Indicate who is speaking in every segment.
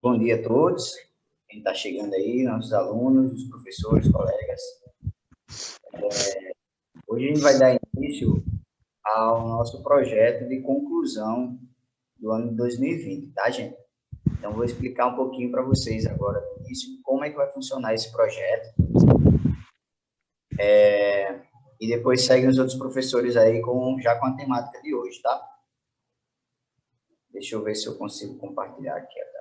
Speaker 1: Bom dia a todos, quem está chegando aí, nossos alunos, os professores, colegas. Hoje a gente vai dar início ao nosso projeto de conclusão do ano de 2020, tá, gente? Então, vou explicar um pouquinho para vocês agora no início como é que vai funcionar esse projeto. E depois seguem os outros professores aí já com a temática de hoje, tá? Deixa eu ver se eu consigo compartilhar aqui a tela.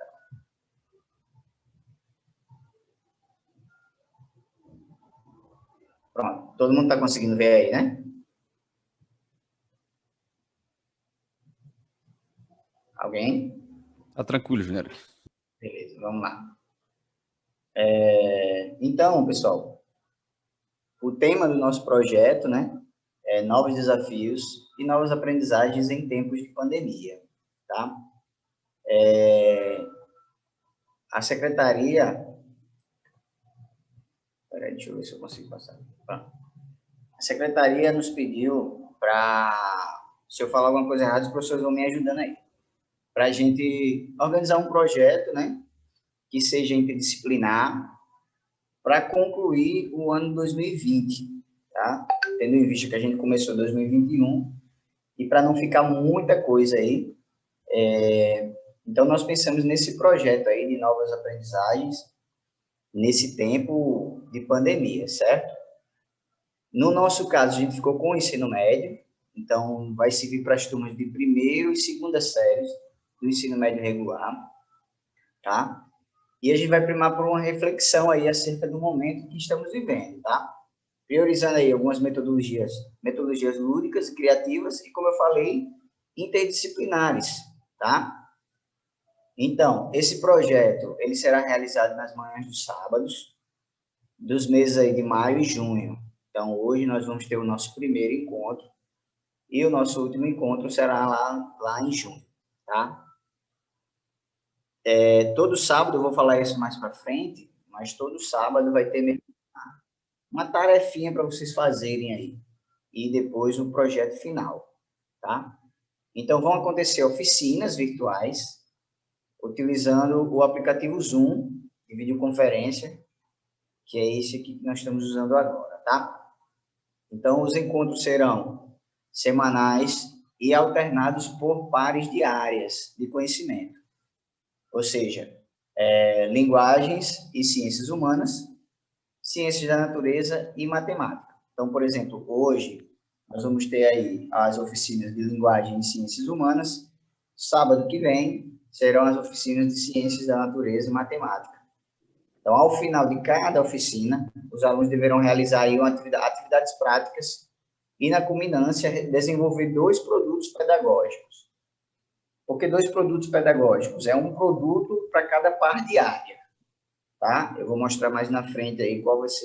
Speaker 1: Pronto, todo mundo está conseguindo ver aí, né? Alguém?
Speaker 2: Tá tranquilo, Júnior.
Speaker 1: Beleza, vamos lá. Então, pessoal, o tema do nosso projeto, né, é novos desafios e novas aprendizagens em tempos de pandemia, tá? A secretaria, peraí, deixa eu ver se eu consigo passar. Pronto. A secretaria nos pediu para, se eu falar alguma coisa errada, os professores vão me ajudando aí, para a gente organizar um projeto, né, que seja interdisciplinar para concluir o ano 2020, tá? Tendo em vista que a gente começou 2021 e para não ficar muita coisa aí, então nós pensamos nesse projeto aí de novas aprendizagens nesse tempo de pandemia, certo? No nosso caso, a gente ficou com o ensino médio, então vai servir para as turmas de primeiro e segunda séries do ensino médio regular, tá? E a gente vai primar por uma reflexão aí acerca do momento que estamos vivendo, tá? Priorizando aí algumas metodologias lúdicas e criativas e, como eu falei, interdisciplinares, tá? Então, esse projeto, ele será realizado nas manhãs dos sábados, dos meses aí de maio e junho. Então, hoje nós vamos ter o nosso primeiro encontro e o nosso último encontro será lá em junho, tá? Todo sábado, eu vou falar isso mais para frente, mas todo sábado vai ter uma tarefinha para vocês fazerem aí. E depois o projeto final, tá? Então, vão acontecer oficinas virtuais, utilizando o aplicativo Zoom de videoconferência, que é esse aqui que nós estamos usando agora, tá? Então, os encontros serão semanais e alternados por pares de áreas de conhecimento, ou seja, linguagens e ciências humanas, ciências da natureza e matemática. Então, por exemplo, hoje nós vamos ter aí as oficinas de linguagem e ciências humanas, sábado que vem serão as oficinas de ciências da natureza e matemática. Então, ao final de cada oficina, os alunos deverão realizar aí atividades práticas e, na culminância, desenvolver 2 produtos pedagógicos. Por que 2 produtos pedagógicos? É um produto para cada par de área, tá? Eu vou mostrar mais na frente aí quais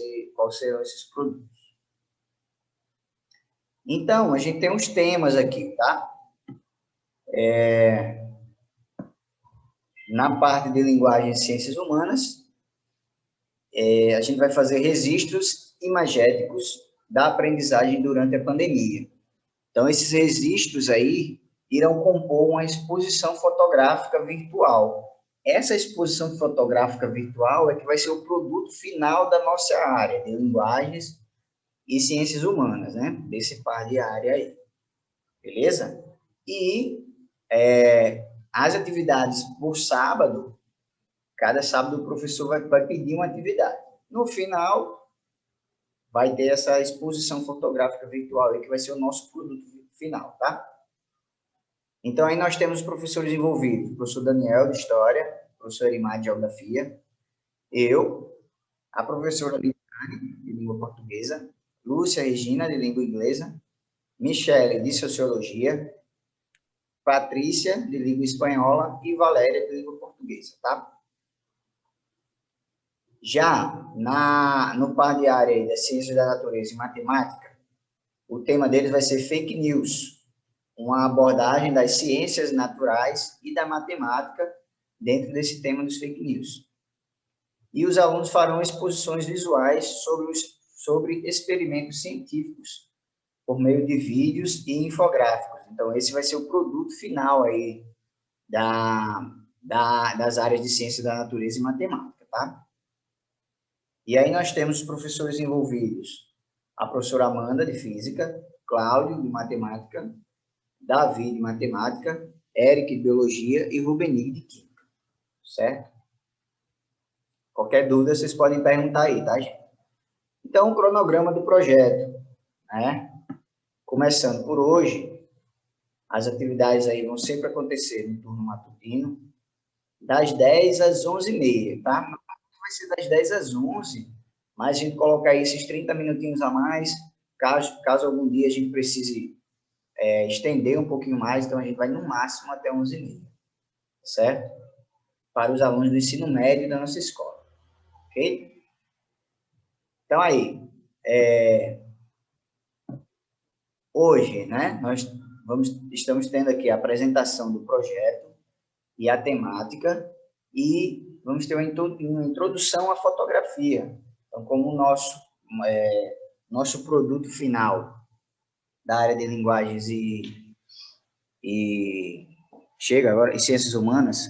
Speaker 1: serão esses produtos. Então, a gente tem uns temas aqui, tá? Na parte de linguagem e ciências humanas, a gente vai fazer registros imagéticos da aprendizagem durante a pandemia. Então, esses registros aí irão compor uma exposição fotográfica virtual. Essa exposição fotográfica virtual é que vai ser o produto final da nossa área de linguagens e ciências humanas, né? Desse par de área aí. Beleza? E as atividades por sábado, cada sábado o professor vai pedir uma atividade. No final, vai ter essa exposição fotográfica virtual aí, que vai ser o nosso produto final, tá? Então, aí nós temos professores envolvidos, o professor Daniel, de História, o professor Erimar, de Geografia, eu, a professora Liliane, de Língua Portuguesa, Lúcia Regina, de Língua Inglesa, Michele, de Sociologia, Patrícia, de Língua Espanhola, e Valéria, de Língua Portuguesa, tá? Já no par de área aí das Ciências da Natureza e Matemática, o tema deles vai ser Fake News, uma abordagem das ciências naturais e da matemática dentro desse tema dos fake news. E os alunos farão exposições visuais sobre experimentos científicos por meio de vídeos e infográficos. Então, esse vai ser o produto final aí das áreas de ciência da natureza e matemática, tá? E aí nós temos os professores envolvidos, a professora Amanda, de física, Cláudio, de matemática, Davi, de matemática, Eric, de biologia e Rubeni, de química, certo? Qualquer dúvida, vocês podem perguntar aí, tá, gente? Então, o cronograma do projeto, né? Começando por hoje, as atividades aí vão sempre acontecer no turno matutino, das 10 às 11h30, tá? Vai ser das 10 às 11, mas a gente coloca aí esses 30 minutinhos a mais, caso algum dia a gente precise estender um pouquinho mais, então a gente vai no máximo até 11h30, certo? Para os alunos do ensino médio da nossa escola, ok? Então aí, hoje, né, nós estamos tendo aqui a apresentação do projeto e a temática, e vamos ter uma introdução à fotografia. Então, como o nosso produto final da área de linguagens e ciências humanas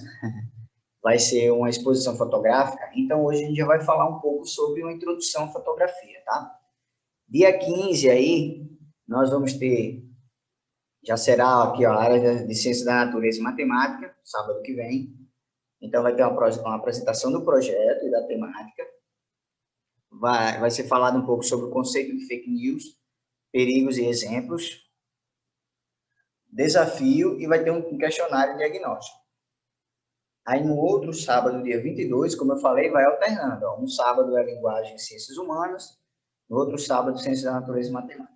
Speaker 1: vai ser uma exposição fotográfica, então hoje a gente já vai falar um pouco sobre uma introdução à fotografia, tá? Dia 15 aí, nós vamos ter, já será aqui ó, a área de ciência da natureza e matemática, sábado que vem. Então, vai ter uma apresentação do projeto e da temática. Vai ser falado um pouco sobre o conceito de fake news, perigos e exemplos, desafio, e vai ter um questionário diagnóstico. Aí, no outro sábado, dia 22, como eu falei, vai alternando. Ó. Um sábado é linguagem e ciências humanas, no outro sábado, ciências da natureza e matemática.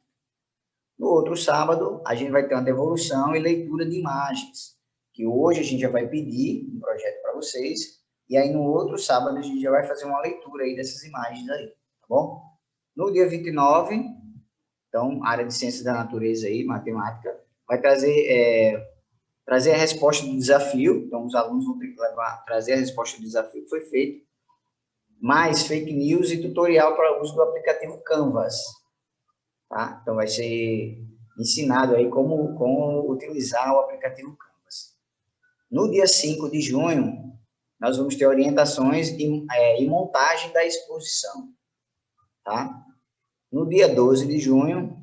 Speaker 1: No outro sábado, a gente vai ter uma devolução e leitura de imagens, que hoje a gente já vai pedir um projeto para vocês, e aí no outro sábado a gente já vai fazer uma leitura aí dessas imagens aí, tá bom? No dia 29, então, área de ciências da natureza aí, matemática, vai trazer a resposta do desafio, então os alunos vão ter que trazer a resposta do desafio que foi feito, mais fake news e tutorial para uso do aplicativo Canvas, tá? Então, vai ser ensinado aí como utilizar o aplicativo Canvas. No dia 5 de junho, nós vamos ter orientações e montagem da exposição, tá? No dia 12 de junho,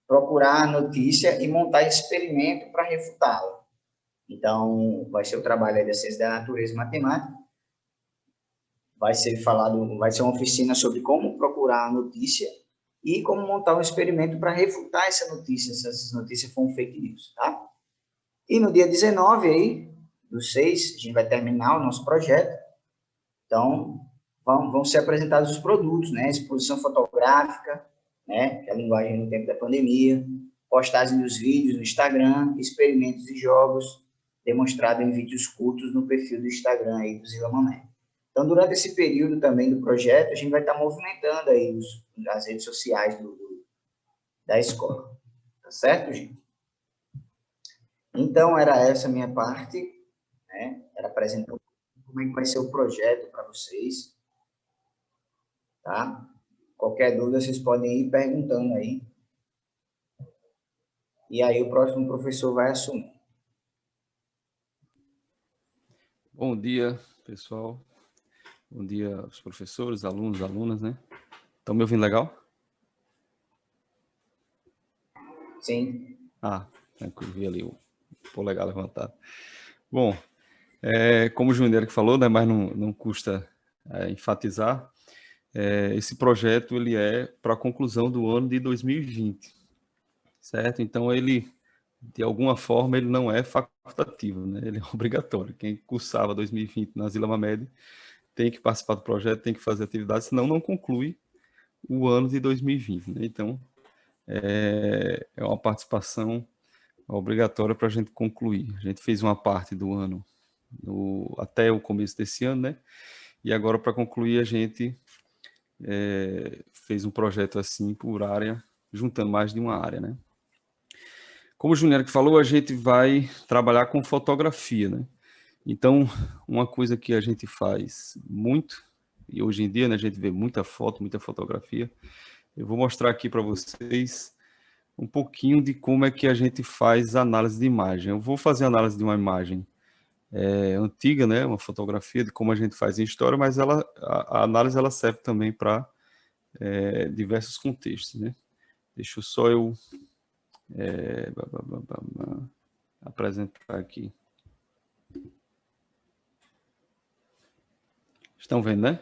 Speaker 1: procurar a notícia e montar experimento para refutá-la. Então, vai ser o trabalho aí da ciência da natureza e matemática. Vai ser uma oficina sobre como procurar a notícia e como montar um experimento para refutar essa notícia, se essas notícias foram fake news, tá? E no dia 19 aí, do 6, a gente vai terminar o nosso projeto. Então, vão ser apresentados os produtos, né? Exposição fotográfica, né? Que é a linguagem no tempo da pandemia, postagem dos vídeos no Instagram, experimentos e jogos demonstrados em vídeos curtos no perfil do Instagram aí do Zila Mamé. Então, durante esse período também do projeto, a gente vai estar movimentando aí as redes sociais da escola. Tá certo, gente? Então, era essa a minha parte, né? Era apresentar como é que vai ser o projeto para vocês, tá? Qualquer dúvida, vocês podem ir perguntando aí. E aí o próximo professor vai assumir.
Speaker 2: Bom dia, pessoal. Bom dia aos professores, alunos, alunas, né? Estão me ouvindo legal?
Speaker 1: Sim.
Speaker 2: Tranquilo, vi ali o polegar levantado. Bom, como o Júnior que falou, né, mas não custa enfatizar, esse projeto ele é para a conclusão do ano de 2020, certo? Então, ele, de alguma forma, ele não é facultativo, né? Ele é obrigatório. Quem cursava 2020 na Zila Mamed tem que participar do projeto, tem que fazer atividades, senão não conclui o ano de 2020, né? Então, é uma participação obrigatória para a gente concluir. A gente fez uma parte do ano até o começo desse ano, né? E agora, para concluir, a gente fez um projeto assim por área, juntando mais de uma área, né? Como o Júnior que falou, a gente vai trabalhar com fotografia, né? Então, uma coisa que a gente faz muito, e hoje em dia, né, a gente vê muita foto, muita fotografia. Eu vou mostrar aqui para vocês um pouquinho de como é que a gente faz análise de imagem. Eu vou fazer análise de uma imagem antiga, né? Uma fotografia de como a gente faz em história, mas a análise ela serve também para diversos contextos, né? Deixa eu só apresentar aqui. Estão vendo, né?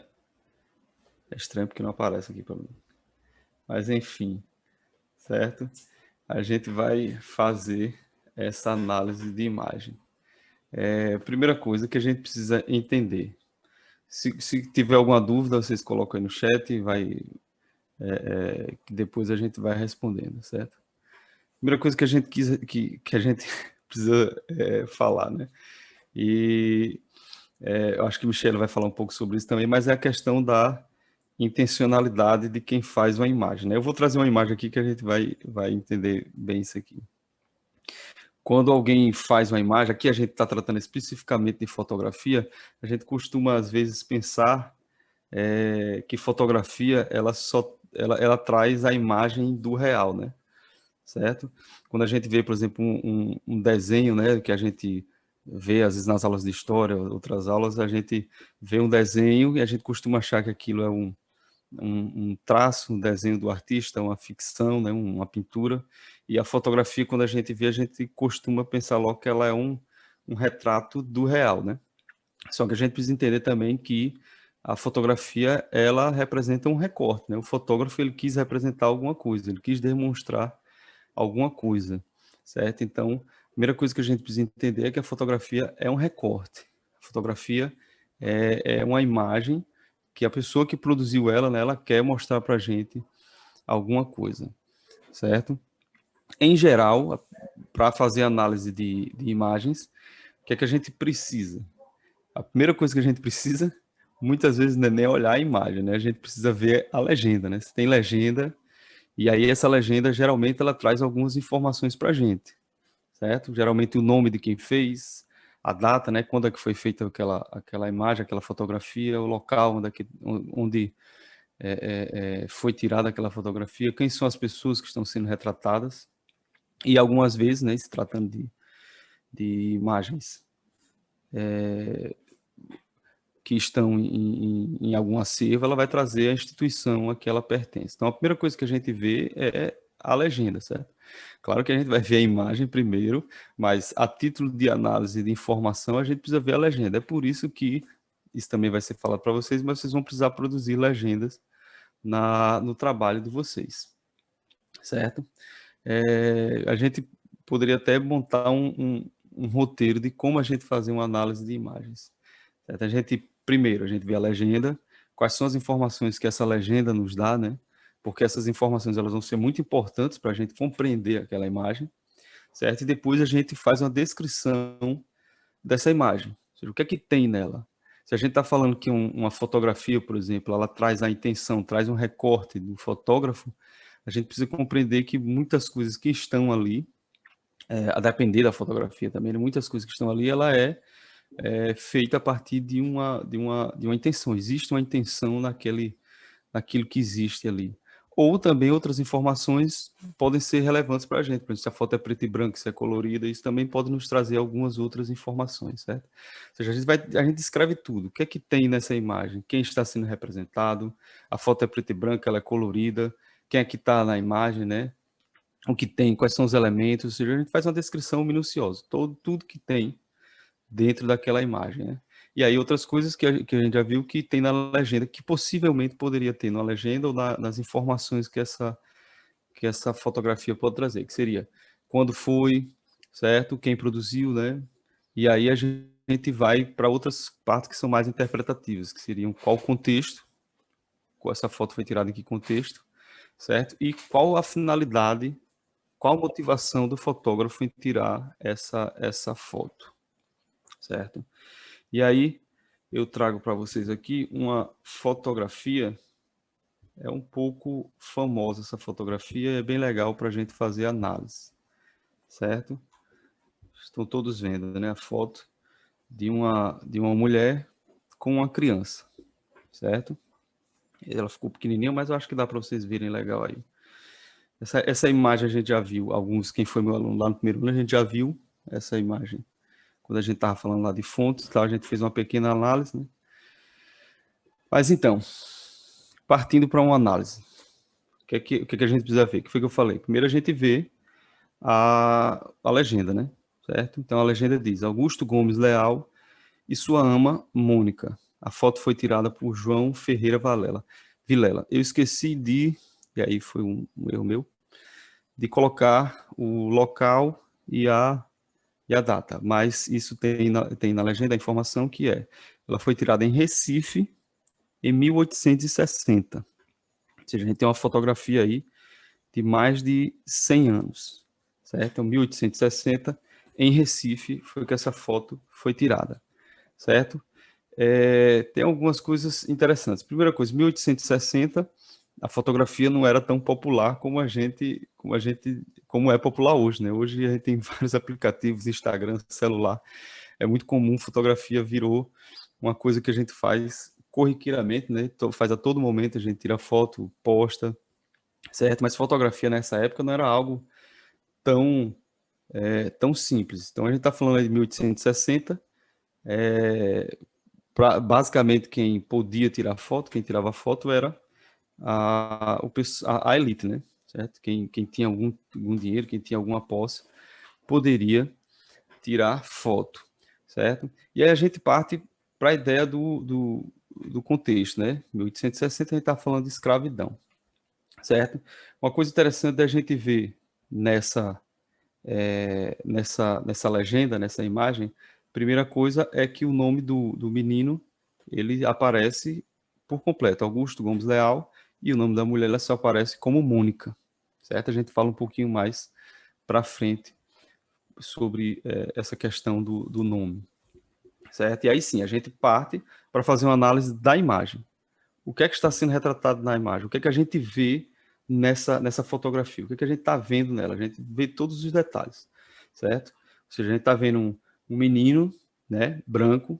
Speaker 2: É estranho porque não aparece aqui para mim. Mas, enfim, certo? A gente vai fazer essa análise de imagem. Primeira coisa que a gente precisa entender. Se tiver alguma dúvida, vocês colocam aí no chat e que depois a gente vai respondendo, certo? Primeira coisa que a gente que a gente precisa falar, né? E eu acho que o Michele vai falar um pouco sobre isso também, mas é a questão da intencionalidade de quem faz uma imagem, né? Eu vou trazer uma imagem aqui que a gente vai entender bem isso aqui. Quando alguém faz uma imagem, aqui a gente está tratando especificamente de fotografia, a gente costuma às vezes pensar que fotografia ela traz a imagem do real, né? Certo? Quando a gente vê, por exemplo, um desenho, né, que a gente vê às vezes nas aulas de história, outras aulas, a gente vê um desenho e a gente costuma achar que aquilo é um traço, um desenho do artista, uma ficção, né, uma pintura. E a fotografia, quando a gente vê, a gente costuma pensar logo que ela é um retrato do real, né? Só que a gente precisa entender também que a fotografia, ela representa um recorte, né? O fotógrafo, ele quis representar alguma coisa, ele quis demonstrar alguma coisa, certo? Então, a primeira coisa que a gente precisa entender é que a fotografia é um recorte. A fotografia é uma imagem que a pessoa que produziu ela, né, ela quer mostrar para a gente alguma coisa, certo? Em geral, para fazer análise de imagens, o que é que a gente precisa? A primeira coisa que a gente precisa, muitas vezes, não é nem olhar a imagem, né? A gente precisa ver a legenda, né? Se tem legenda, e aí essa legenda, geralmente, ela traz algumas informações para a gente, certo? Geralmente o nome de quem fez, a data, né? Quando é que foi feita aquela imagem, aquela fotografia, o local onde foi tirada aquela fotografia, quem são as pessoas que estão sendo retratadas, e algumas vezes, né, se tratando de imagens que estão em algum acervo, ela vai trazer a instituição a que ela pertence. Então, a primeira coisa que a gente vê é a legenda, certo? Claro que a gente vai ver a imagem primeiro, mas a título de análise de informação, a gente precisa ver a legenda. É por isso que isso também vai ser falado para vocês, mas vocês vão precisar produzir legendas no trabalho de vocês, certo? A gente poderia até montar um roteiro de como a gente fazer uma análise de imagens. Certo? Primeiro, a gente vê a legenda, quais são as informações que essa legenda nos dá, né? Porque essas informações elas vão ser muito importantes para a gente compreender aquela imagem, certo? E depois a gente faz uma descrição dessa imagem, ou seja, o que é que tem nela. Se a gente está falando que uma fotografia, por exemplo, ela traz a intenção, traz um recorte do fotógrafo, a gente precisa compreender que muitas coisas que estão ali, a depender da fotografia também, muitas coisas que estão ali, ela é feita a partir de uma intenção. Existe uma intenção naquilo que existe ali. Ou também outras informações podem ser relevantes para a gente. Por exemplo, se a foto é preta e branca, se é colorida, isso também pode nos trazer algumas outras informações, certo? Ou seja, a gente descreve tudo. O que é que tem nessa imagem? Quem está sendo representado? A foto é preta e branca, ela é colorida? Quem é que está na imagem, né? O que tem? Quais são os elementos? Ou seja, a gente faz uma descrição minuciosa. Tudo que tem dentro daquela imagem, né? E aí outras coisas que a gente já viu que tem na legenda, que possivelmente poderia ter na legenda ou nas informações que essa fotografia pode trazer, que seria quando foi, certo? Quem produziu, né? E aí a gente vai para outras partes que são mais interpretativas, que seriam qual o contexto, qual essa foto foi tirada em que contexto, certo? E qual a finalidade, qual a motivação do fotógrafo em tirar essa foto, certo? E aí eu trago para vocês aqui uma fotografia, é um pouco famosa essa fotografia, é bem legal para a gente fazer análise, certo? Estão todos vendo, né, a foto de uma mulher com uma criança, certo? Ela ficou pequenininha, mas eu acho que dá para vocês verem legal aí. Essa imagem a gente já viu, quem foi meu aluno lá no primeiro ano, a gente já viu essa imagem quando a gente estava falando lá de fontes, tá? A gente fez uma pequena análise, né? Mas então, partindo para uma análise, o que a gente precisa ver? O que foi que eu falei? Primeiro a gente vê a legenda, né? Certo? Então a legenda diz: Augusto Gomes Leal e sua ama Mônica. A foto foi tirada por João Ferreira Vilela. Eu esqueci e aí foi um erro meu, de colocar o local e a data, mas isso tem na legenda a informação que ela foi tirada em Recife em 1860. Ou seja, a gente tem uma fotografia aí de mais de 100 anos, certo? Então, 1860, em Recife, foi que essa foto foi tirada, certo? Tem algumas coisas interessantes. Primeira coisa, 1860, a fotografia não era tão popular como é popular hoje, né? Hoje a gente tem vários aplicativos, Instagram, celular. É muito comum, fotografia virou uma coisa que a gente faz corriqueiramente, né? Faz a todo momento, a gente tira foto, posta, certo? Mas fotografia nessa época não era algo tão, tão simples. Então a gente está falando aí de 1860, basicamente quem podia tirar foto, quem tirava foto era a elite, né? Certo? Quem tinha algum dinheiro, quem tinha alguma posse, poderia tirar foto, certo? E aí a gente parte para a ideia do contexto, né? 1860 a gente está falando de escravidão, certo? Uma coisa interessante da gente ver nessa legenda, nessa imagem, primeira coisa é que o nome do menino, ele aparece por completo, Augusto Gomes Leal, e o nome da mulher ela só aparece como Mônica, certo? A gente fala um pouquinho mais para frente sobre essa questão do nome, certo? E aí sim, a gente parte para fazer uma análise da imagem. O que é que está sendo retratado na imagem? O que é que a gente vê nessa fotografia? O que é que a gente está vendo nela? A gente vê todos os detalhes, certo? Ou seja, a gente está vendo um menino, né, branco,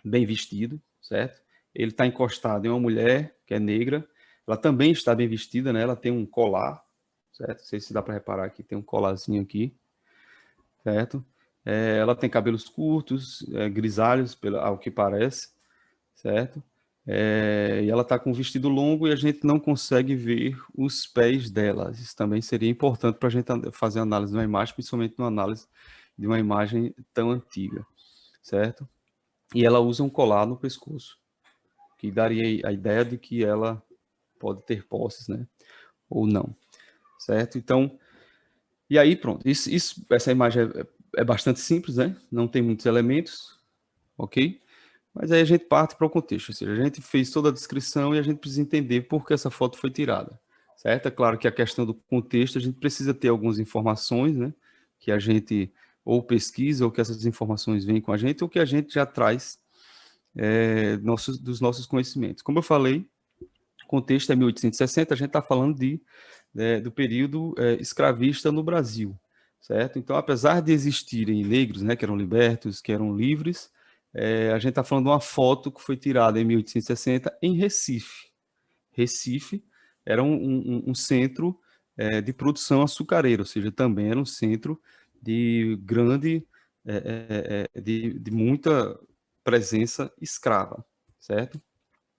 Speaker 2: bem vestido, certo? Ele está encostado em uma mulher que é negra, ela também está bem vestida, né? Ela tem um colar, certo? Não sei se dá para reparar que tem um colarzinho aqui, certo? Ela tem cabelos curtos, grisalhos, ao que parece, certo? E ela está com um vestido longo e a gente não consegue ver os pés dela. Isso também seria importante para a gente fazer análise de uma imagem, principalmente numa análise de uma imagem tão antiga, certo? E ela usa um colar no pescoço, que daria a ideia de que ela pode ter posses, né? Ou não, certo? Então, e aí pronto. Essa imagem é bastante simples, né? Não tem muitos elementos, ok? Mas aí a gente parte para o contexto, ou seja, a gente fez toda a descrição e a gente precisa entender por que essa foto foi tirada, certo? É claro que a questão do contexto, a gente precisa ter algumas informações, né? Que a gente ou pesquisa, ou que essas informações vêm com a gente, ou que a gente já traz dos nossos conhecimentos. Como eu falei, o contexto é 1860, a gente está falando do período escravista no Brasil, certo? Então, apesar de existirem negros, né, que eram libertos, que eram livres, a gente está falando de uma foto que foi tirada em 1860 em Recife. Recife era um centro de produção açucareira, ou seja, também era um centro de grande, de muita presença escrava, certo?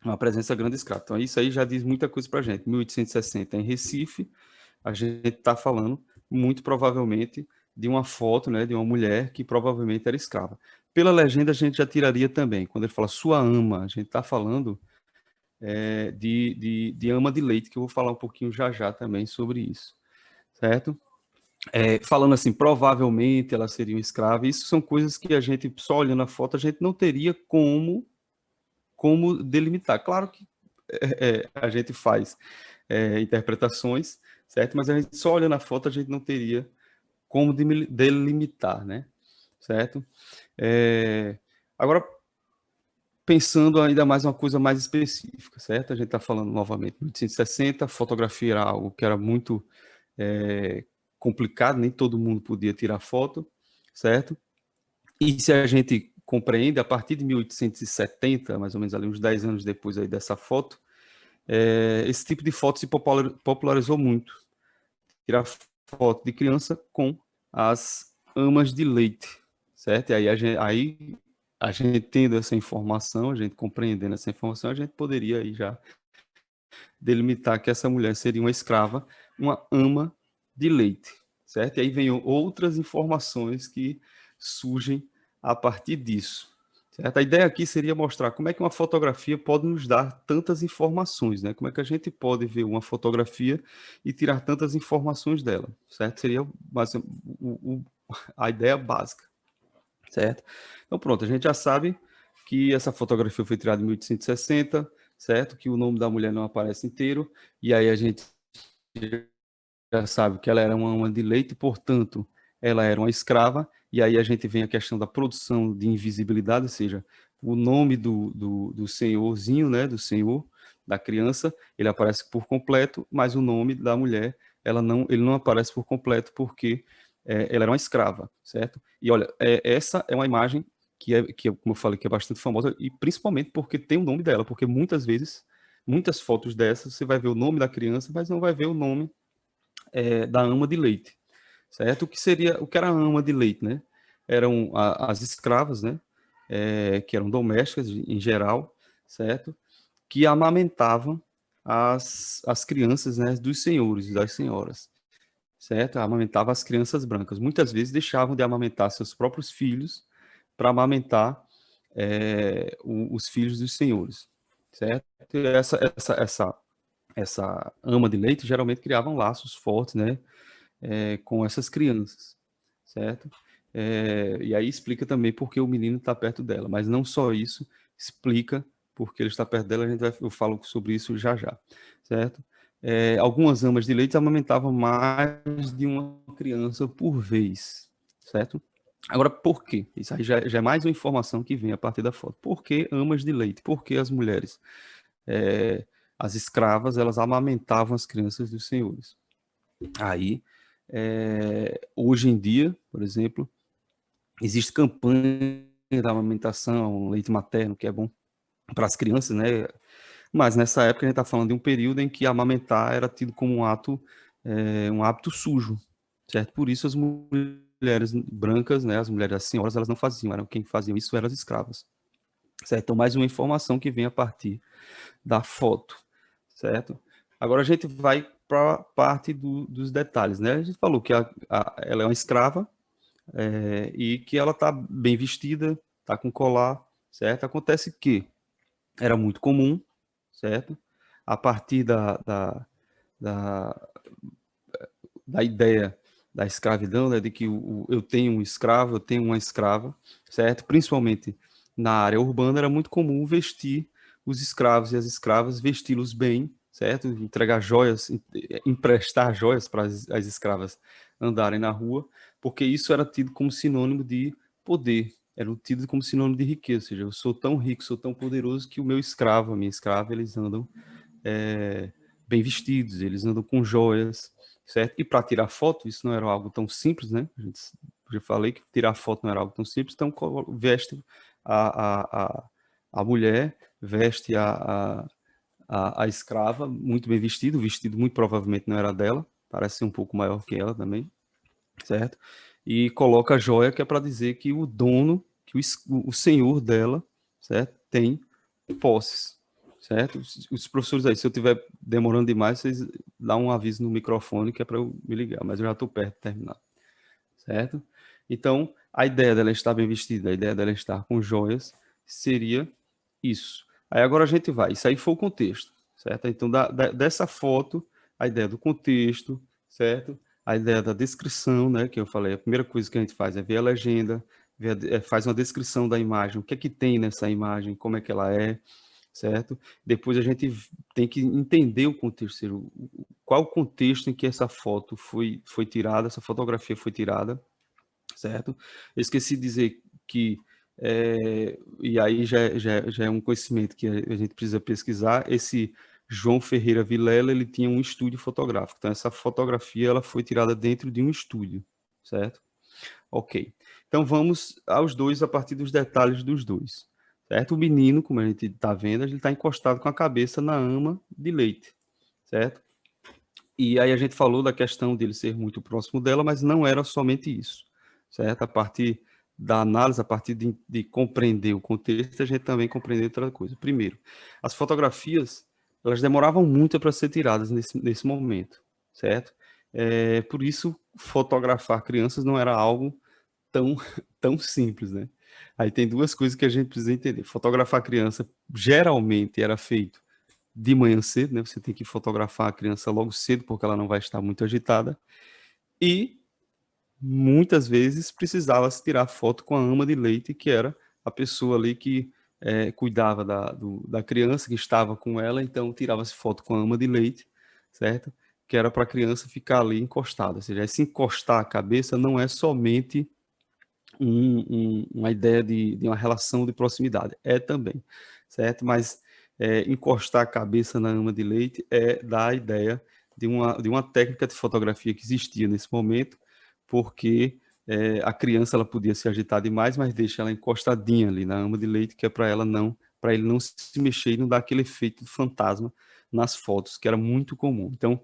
Speaker 2: Uma presença grande escrava. Então, isso aí já diz muita coisa para a gente. 1860 em Recife, a gente está falando, muito provavelmente, de uma foto, né, de uma mulher que provavelmente era escrava. Pela legenda, a gente já tiraria também. Quando ele fala sua ama, a gente está falando de ama de leite, que eu vou falar um pouquinho já também sobre isso, certo? Falando assim, provavelmente ela seria uma escrava. Isso são coisas que a gente, só olhando a foto, a gente não teria como delimitar. Claro que a gente faz interpretações, certo? Mas a gente só olhando a foto, a gente não teria como delimitar, né? Certo? Agora, pensando ainda mais uma coisa mais específica, certo? A gente está falando novamente, 1860, fotografia era algo que era muito complicado, nem todo mundo podia tirar foto, certo? E se a gente compreende, a partir de 1870, mais ou menos ali uns 10 anos depois aí dessa foto, esse tipo de foto se popularizou muito. Tirar foto de criança com as amas de leite, certo? E aí a gente tendo essa informação, a gente compreendendo essa informação, a gente poderia aí já delimitar que essa mulher seria uma escrava, uma ama de leite, certo? E aí vem outras informações que surgem a partir disso, certo? A ideia aqui seria mostrar como é que uma fotografia pode nos dar tantas informações, né? Como é que a gente pode ver uma fotografia e tirar tantas informações dela, certo? Seria a ideia básica, certo? Então pronto, a gente já sabe que essa fotografia foi tirada em 1860, certo? Que o nome da mulher não aparece inteiro, e aí a gente já sabe que ela era uma ama de leite, portanto, ela era uma escrava, e aí a gente vem a questão da produção de invisibilidade, ou seja, o nome do senhorzinho, né, do senhor, da criança, ele aparece por completo, mas o nome da mulher, ele não aparece por completo porque ela era uma escrava, certo? E olha, essa é uma imagem como eu falei, que é bastante famosa, e principalmente porque tem o nome dela, porque muitas vezes, muitas fotos dessas, você vai ver o nome da criança, mas não vai ver o nome da ama de leite, certo? O que era a ama de leite, né? Eram as escravas, né? Que eram domésticas em geral, certo? Que amamentavam as crianças, né? Dos senhores e das senhoras, certo? Amamentavam as crianças brancas. Muitas vezes deixavam de amamentar seus próprios filhos para amamentar os filhos dos senhores, certo? E essa ama de leite geralmente criavam laços fortes, né? Com essas crianças, certo? E aí explica também porque o menino está perto dela, mas não só isso, explica porque ele está perto dela, eu falo sobre isso já já, certo? Algumas amas de leite amamentavam mais de uma criança por vez, certo? Agora, por quê? Isso aí já é mais uma informação que vem a partir da foto. Por que amas de leite? Por que as mulheres, as escravas, elas amamentavam as crianças dos senhores? Aí, hoje em dia, por exemplo, existe campanha da amamentação, leite materno, que é bom para as crianças, né? Mas nessa época a gente está falando de um período em que amamentar era tido como um hábito sujo, certo? Por isso as mulheres brancas, né, as mulheres, as senhoras, elas não faziam, quem faziam isso eram as escravas, certo? Então, mais uma informação que vem a partir da foto, certo? Agora a gente vai para a parte dos detalhes, né? A gente falou que ela é uma escrava e que ela está bem vestida, está com colar, certo? Acontece que era muito comum, certo? A partir da, da ideia da escravidão, né? De que eu tenho um escravo, eu tenho uma escrava, certo? Principalmente na área urbana, era muito comum vestir os escravos e as escravas, vesti-los bem, certo? Entregar joias, emprestar joias para as escravas andarem na rua, porque isso era tido como sinônimo de poder, era tido como sinônimo de riqueza, ou seja, eu sou tão rico, sou tão poderoso que o meu escravo, a minha escrava, eles andam bem vestidos, eles andam com joias, certo? E para tirar foto, isso não era algo tão simples, né? Já falei que tirar foto não era algo tão simples, então veste a mulher, veste a escrava muito bem vestido, o vestido muito provavelmente não era dela, parece ser um pouco maior que ela também, certo? E coloca a joia, que é para dizer que o dono, que o senhor dela, certo? Tem posses, certo? Os professores aí, se eu estiver demorando demais, vocês dão um aviso no microfone que é para eu me ligar, mas eu já estou perto de terminar, certo? Então, a ideia dela estar bem vestida, a ideia dela estar com joias, seria isso. Aí agora a gente vai, isso aí foi o contexto, certo? Então, dessa foto, a ideia do contexto, certo? A ideia da descrição, né, que eu falei, a primeira coisa que a gente faz é ver a legenda, faz uma descrição da imagem, o que é que tem nessa imagem, como é que ela é, certo? Depois a gente tem que entender o contexto, qual o contexto em que essa foto foi tirada, essa fotografia foi tirada, certo? Eu esqueci de dizer que, e aí já é um conhecimento que a gente precisa pesquisar, esse João Ferreira Vilela, ele tinha um estúdio fotográfico, então essa fotografia ela foi tirada dentro de um estúdio, certo? Ok. Então vamos aos dois a partir dos detalhes dos dois, certo? O menino, como a gente está vendo, ele está encostado com a cabeça na ama de leite, certo? E aí a gente falou da questão dele ser muito próximo dela, mas não era somente isso, certo? A partir da análise, a partir de compreender o contexto, a gente também compreender outra coisa. Primeiro, as fotografias, elas demoravam muito para ser tiradas nesse momento, certo? Por isso, fotografar crianças não era algo tão simples, né? Aí tem duas coisas que a gente precisa entender. Fotografar criança geralmente era feito de manhã cedo, né? Você tem que fotografar a criança logo cedo, porque ela não vai estar muito agitada. E muitas vezes precisava se tirar foto com a ama de leite, que era a pessoa ali que cuidava da criança, que estava com ela, então tirava-se foto com a ama de leite, certo? Que era para a criança ficar ali encostada. Ou seja, se encostar a cabeça não é somente uma ideia de uma relação de proximidade, também, certo? Mas encostar a cabeça na ama de leite dá a ideia de uma técnica de fotografia que existia nesse momento, porque a criança ela podia se agitar demais, mas deixa ela encostadinha ali na ama de leite, que é para ele não se mexer e não dar aquele efeito de fantasma nas fotos, que era muito comum. Então,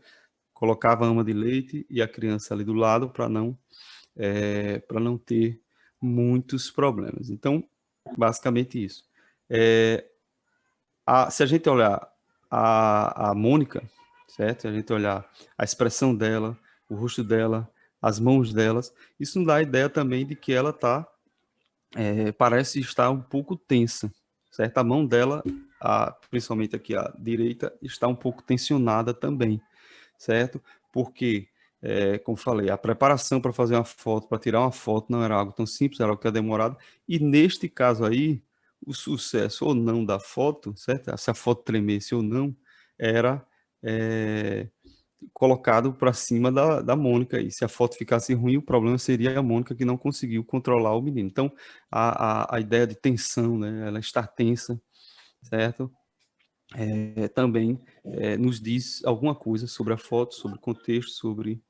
Speaker 2: colocava a ama de leite e a criança ali do lado para não ter muitos problemas. Então, basicamente isso. Se a gente olhar a Mônica, certo? Se a gente olhar a expressão dela, o rosto dela, as mãos delas, isso nos dá a ideia também de que ela parece estar um pouco tensa, certo? A mão dela, principalmente aqui a direita, está um pouco tensionada também, certo? Porque, como falei, a preparação para fazer uma foto, para tirar uma foto, não era algo tão simples, era algo que era demorado. E neste caso aí, o sucesso ou não da foto, certo? Se a foto tremesse ou não, era colocado para cima da Mônica. E se a foto ficasse ruim, o problema seria a Mônica que não conseguiu controlar o menino. Então, a ideia de tensão, né? Ela está tensa, certo? Também nos diz alguma coisa sobre a foto, sobre o contexto, sobre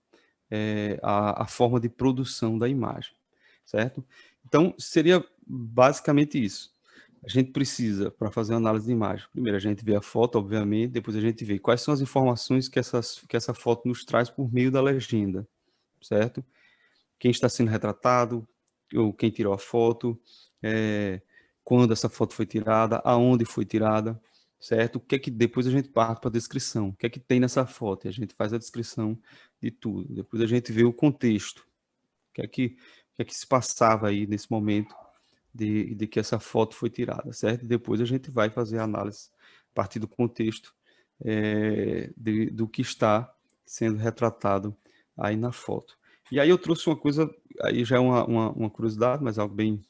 Speaker 2: a forma de produção da imagem, certo? Então, seria basicamente isso. A gente precisa, para fazer uma análise de imagem, primeiro a gente vê a foto, obviamente, depois a gente vê quais são as informações que essa foto nos traz por meio da legenda, certo? Quem está sendo retratado, ou quem tirou a foto, quando essa foto foi tirada, aonde foi tirada, certo? O que é que depois a gente parte para a descrição? O que é que tem nessa foto? E a gente faz a descrição de tudo. Depois a gente vê o contexto. O que é que se passava aí nesse momento de que essa foto foi tirada, certo? E depois a gente vai fazer a análise a partir do contexto do que está sendo retratado aí na foto. E aí eu trouxe uma coisa, aí já é uma curiosidade, mas algo bem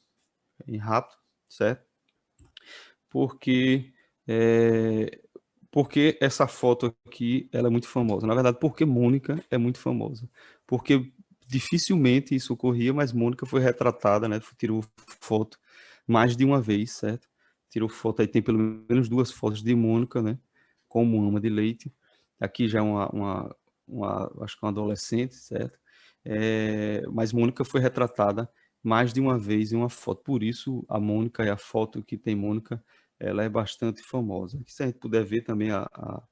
Speaker 2: rápido, certo? Porque essa foto aqui ela é muito famosa. Na verdade, porque Mônica é muito famosa. Porque dificilmente isso ocorria, mas Mônica foi retratada, né? Tirou foto mais de uma vez, certo? Tirou foto, aí tem pelo menos 2 fotos de Mônica, né? Como ama de leite. Aqui já é acho que uma adolescente, certo? Mas Mônica foi retratada mais de uma vez em uma foto. Por isso, a Mônica e a foto que tem Mônica, ela é bastante famosa. Se a gente puder ver também a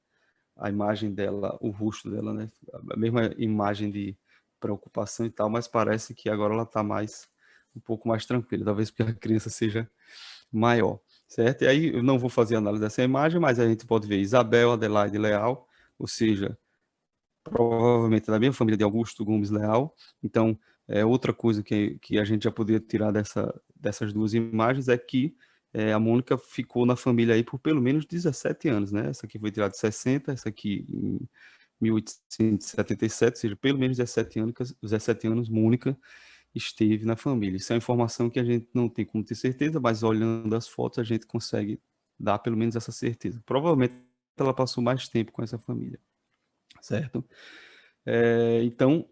Speaker 2: imagem dela, o rosto dela, né? A mesma imagem de preocupação e tal, mas parece que agora ela está um pouco mais tranquila, talvez porque a criança seja maior, certo? E aí eu não vou fazer análise dessa imagem, mas a gente pode ver Isabel Adelaide Leal, ou seja, provavelmente da mesma família de Augusto Gomes Leal. Então, outra coisa que a gente já poderia tirar dessas duas imagens é que a Mônica ficou na família aí por pelo menos 17 anos, né? Essa aqui foi tirada de 60, essa aqui em 1877, ou seja, pelo menos 17 anos Mônica esteve na família. Isso é uma informação que a gente não tem como ter certeza, mas olhando as fotos a gente consegue dar pelo menos essa certeza. Provavelmente ela passou mais tempo com essa família, certo? Então,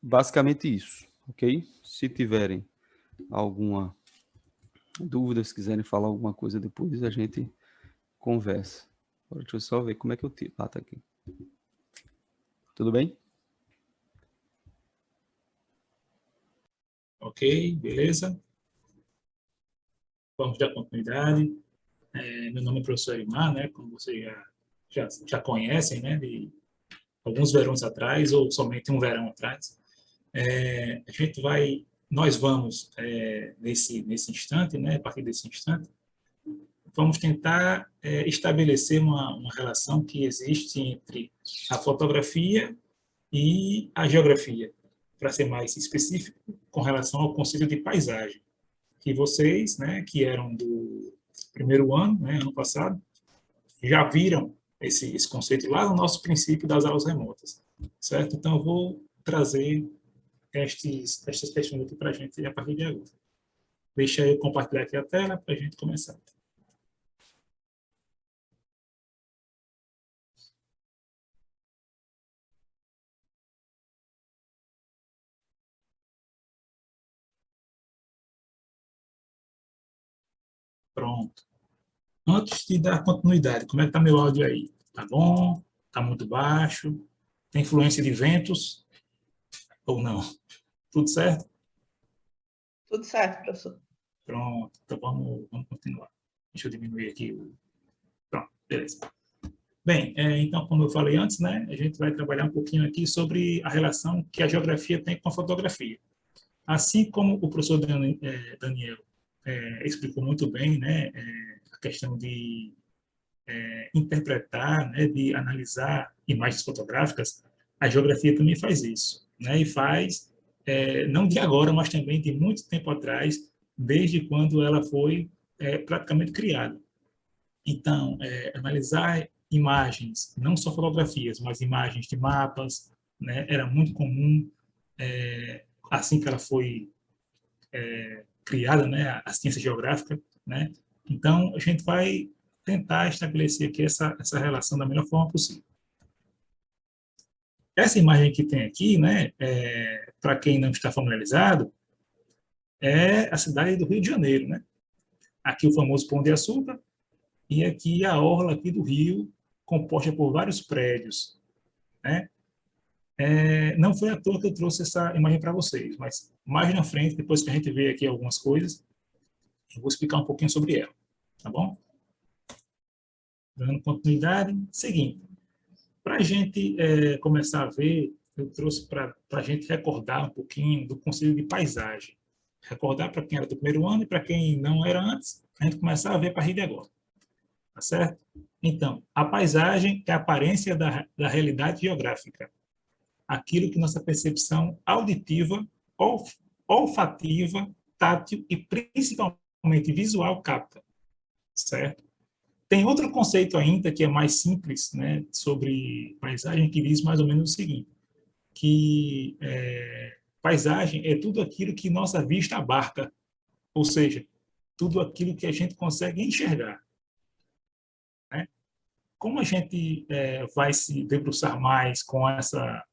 Speaker 2: basicamente isso, ok? Se tiverem alguma dúvida, se quiserem falar alguma coisa depois, a gente conversa. Agora, deixa eu só ver como é que eu tiro. Ah, tá aqui. Tudo bem?
Speaker 3: Ok, beleza. Vamos dar continuidade. Meu nome é professor Elimar, né? Como vocês já conhecem, né? De alguns verões atrás, ou somente um verão atrás. A gente vai nós vamos, nesse instante, né, a partir desse instante, vamos tentar estabelecer uma relação que existe entre a fotografia e a geografia, para ser mais específico, com relação ao conceito de paisagem, que vocês, né, que eram do primeiro ano, né, ano passado, já viram esse conceito lá no nosso princípio das aulas remotas, certo? Então, eu vou trazer estas questões aqui para a gente a partir de agora. Deixa eu compartilhar aqui a tela para a gente começar. Pronto. Antes de dar continuidade, como é que está meu áudio aí? Tá bom? Tá muito baixo? Tem influência de ventos? Ou não? Tudo certo?
Speaker 4: Tudo certo, professor.
Speaker 3: Pronto. Então vamos continuar. Deixa eu diminuir aqui o... Pronto, beleza. Bem, então, como eu falei antes, né, a gente vai trabalhar um pouquinho aqui sobre a relação que a geografia tem com a fotografia. Assim como o professor Daniel explicou muito bem, né, a questão de interpretar, né, de analisar imagens fotográficas, a geografia também faz isso, né, e faz, não de agora, mas também de muito tempo atrás, desde quando ela foi praticamente criada. Então, analisar imagens, não só fotografias, mas imagens de mapas, né, era muito comum, assim que ela foi criada, né, a ciência geográfica, né. Então, a gente vai tentar estabelecer aqui essa relação da melhor forma possível. Essa imagem que tem aqui, né, para quem não está familiarizado, é a cidade do Rio de Janeiro, né. Aqui o famoso Pão de Açúcar e aqui a orla aqui do Rio, composta por vários prédios, né. Não foi à toa que eu trouxe essa imagem para vocês, mas mais na frente, depois que a gente vê aqui algumas coisas, eu vou explicar um pouquinho sobre ela, tá bom? Dando continuidade, seguinte, para a gente começar a ver, eu trouxe para a gente recordar um pouquinho do conceito de paisagem. Recordar para quem era do primeiro ano e para quem não era antes, a gente começar a ver a partir de agora. Tá certo? Então, a paisagem é a aparência da realidade geográfica. Aquilo que nossa percepção auditiva, olfativa, tátil e principalmente visual capta. Certo? Tem outro conceito ainda que é mais simples, né, sobre paisagem, que diz mais ou menos o seguinte, que paisagem é tudo aquilo que nossa vista abarca, ou seja, tudo aquilo que a gente consegue enxergar. Né? Como a gente vai se debruçar mais com essa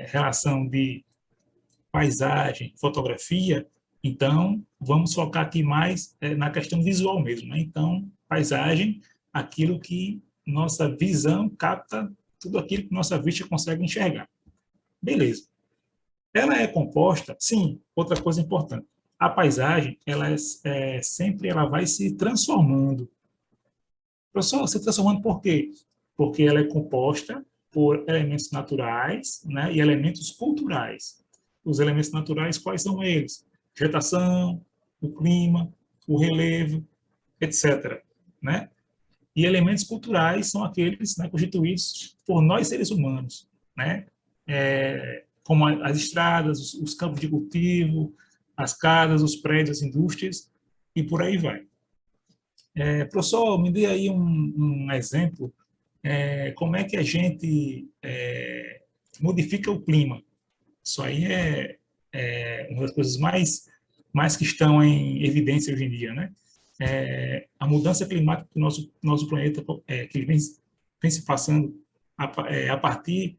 Speaker 3: relação de paisagem, fotografia, então vamos focar aqui mais na questão visual mesmo. Né? Então, paisagem, aquilo que nossa visão capta, tudo aquilo que nossa vista consegue enxergar. Beleza. Ela é composta, sim, outra coisa importante. A paisagem, ela sempre ela vai se transformando. Professor, se transformando por quê? Porque ela é composta por elementos naturais, né, e elementos culturais. Os elementos naturais, quais são eles? Vegetação, o clima, o relevo, etc. Né? E elementos culturais são aqueles, né, constituídos por nós seres humanos, né? Como as estradas, os campos de cultivo, as casas, os prédios, as indústrias, e por aí vai. Professor, me dê aí um exemplo, como é que a gente modifica o clima. Isso aí é uma das coisas mais que estão em evidência hoje em dia, né? A mudança climática do nosso planeta, que ele vem se passando a partir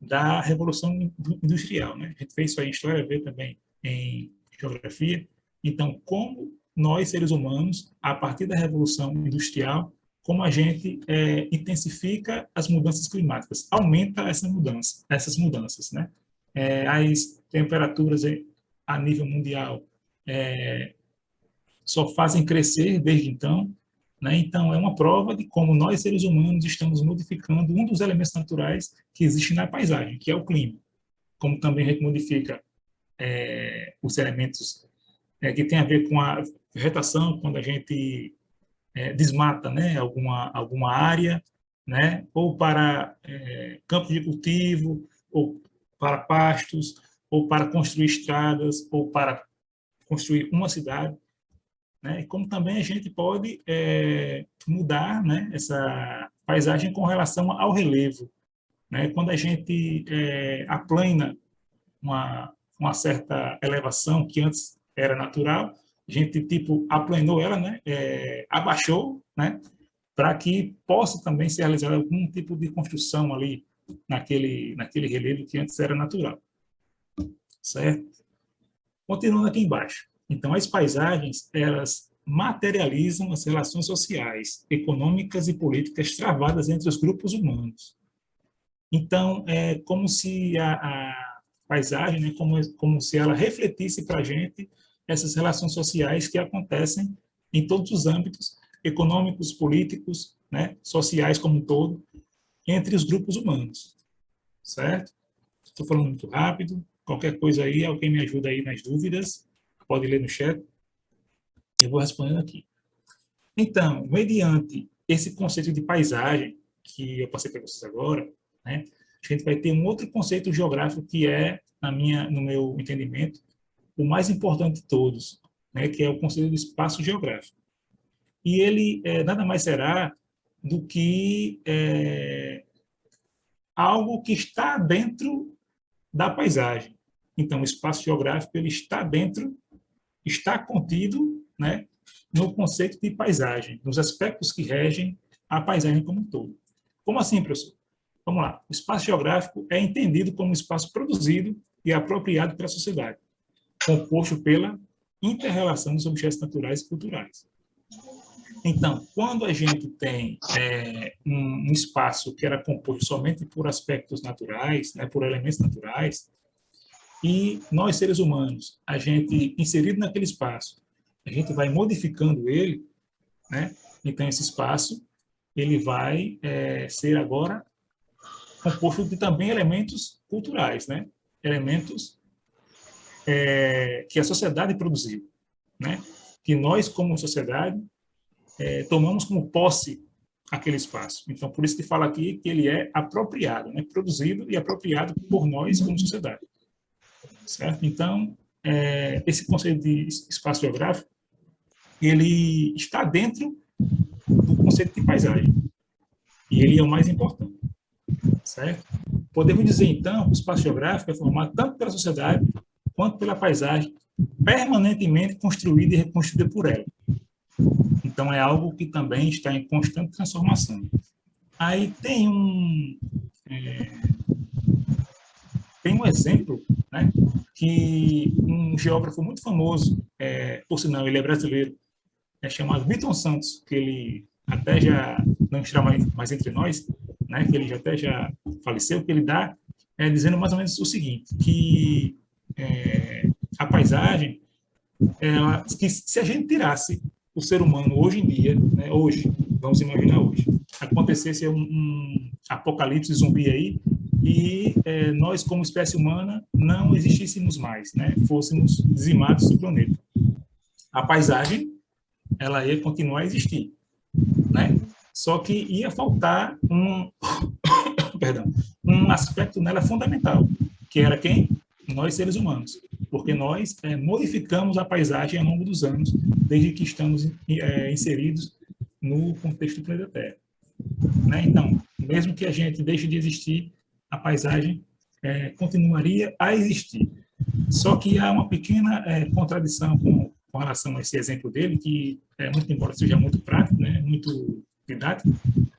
Speaker 3: da Revolução Industrial, né? A gente fez isso aí em História, vê também em Geografia. Então, como nós, seres humanos, a partir da Revolução Industrial, como a gente intensifica as mudanças climáticas, aumenta essas mudanças, né? As temperaturas a nível mundial só fazem crescer desde então, né? Então, é uma prova de como nós, seres humanos, estamos modificando um dos elementos naturais que existe na paisagem, que é o clima. Como também a gente modifica os elementos que tem a ver com a vegetação, quando a gente desmata, né, alguma área, né, ou para campos de cultivo, ou para pastos, ou para construir estradas, ou para construir uma cidade, né, e como também a gente pode mudar, né, essa paisagem com relação ao relevo, né, quando a gente aplana uma certa elevação que antes era natural, a gente tipo aplanou ela, né, abaixou, né, para que possa também ser realizado algum tipo de construção ali naquele relevo que antes era natural, certo? Continuando aqui embaixo. Então, as paisagens, elas materializam as relações sociais, econômicas e políticas travadas entre os grupos humanos. Então, é como se a paisagem, né, como se ela refletisse para a gente essas relações sociais que acontecem em todos os âmbitos, econômicos, políticos, né, sociais como um todo, entre os grupos humanos, certo? Estou falando muito rápido, qualquer coisa aí, alguém me ajuda aí nas dúvidas, pode ler no chat, eu vou respondendo aqui. Então, mediante esse conceito de paisagem, que eu passei para vocês agora, né, a gente vai ter um outro conceito geográfico que é, no meu entendimento, o mais importante de todos, né, que é o conceito do espaço geográfico. E ele nada mais será do que algo que está dentro da paisagem. Então, o espaço geográfico ele está contido, né, no conceito de paisagem, nos aspectos que regem a paisagem como um todo. Como assim, professor? Vamos lá. O espaço geográfico é entendido como um espaço produzido e apropriado pela sociedade, composto pela inter-relação dos objetos naturais e culturais. Então, quando a gente tem um espaço que era composto somente por aspectos naturais, né, por elementos naturais, e nós, seres humanos, a gente, inserido naquele espaço, a gente vai modificando ele, né, então esse espaço, ele vai ser agora composto de também elementos culturais, né, elementos que a sociedade produziu, né, que nós, como sociedade, tomamos como posse aquele espaço. Então, por isso que fala aqui que ele é apropriado, né? Produzido e apropriado por nós como sociedade. Certo? Então, esse conceito de espaço geográfico, ele está dentro do conceito de paisagem. E ele é o mais importante. Certo? Podemos dizer, então, que o espaço geográfico é formado tanto pela sociedade quanto pela paisagem, permanentemente construída e reconstruída por ela. Então, é algo que também está em constante transformação. Aí tem um exemplo, né, que um geógrafo muito famoso, por sinal, ele é brasileiro, chamado Milton Santos, que ele até já não está mais entre nós, né, que ele até já faleceu, que ele dá dizendo mais ou menos o seguinte, que a paisagem, que se a gente tirasse o ser humano hoje em dia, né, hoje, vamos imaginar hoje, acontecesse um apocalipse zumbi aí e nós, como espécie humana, não existíssemos mais, né, fôssemos dizimados do planeta. A paisagem, ela ia continuar a existir, né, só que ia faltar um aspecto nela fundamental, que era quem? Nós, seres humanos, porque nós modificamos a paisagem ao longo dos anos, desde que estamos inseridos no contexto do planeta Terra. Né? Então, mesmo que a gente deixe de existir, a paisagem continuaria a existir. Só que há uma pequena contradição com relação a esse exemplo dele, que, muito embora seja muito prático, né, muito didático,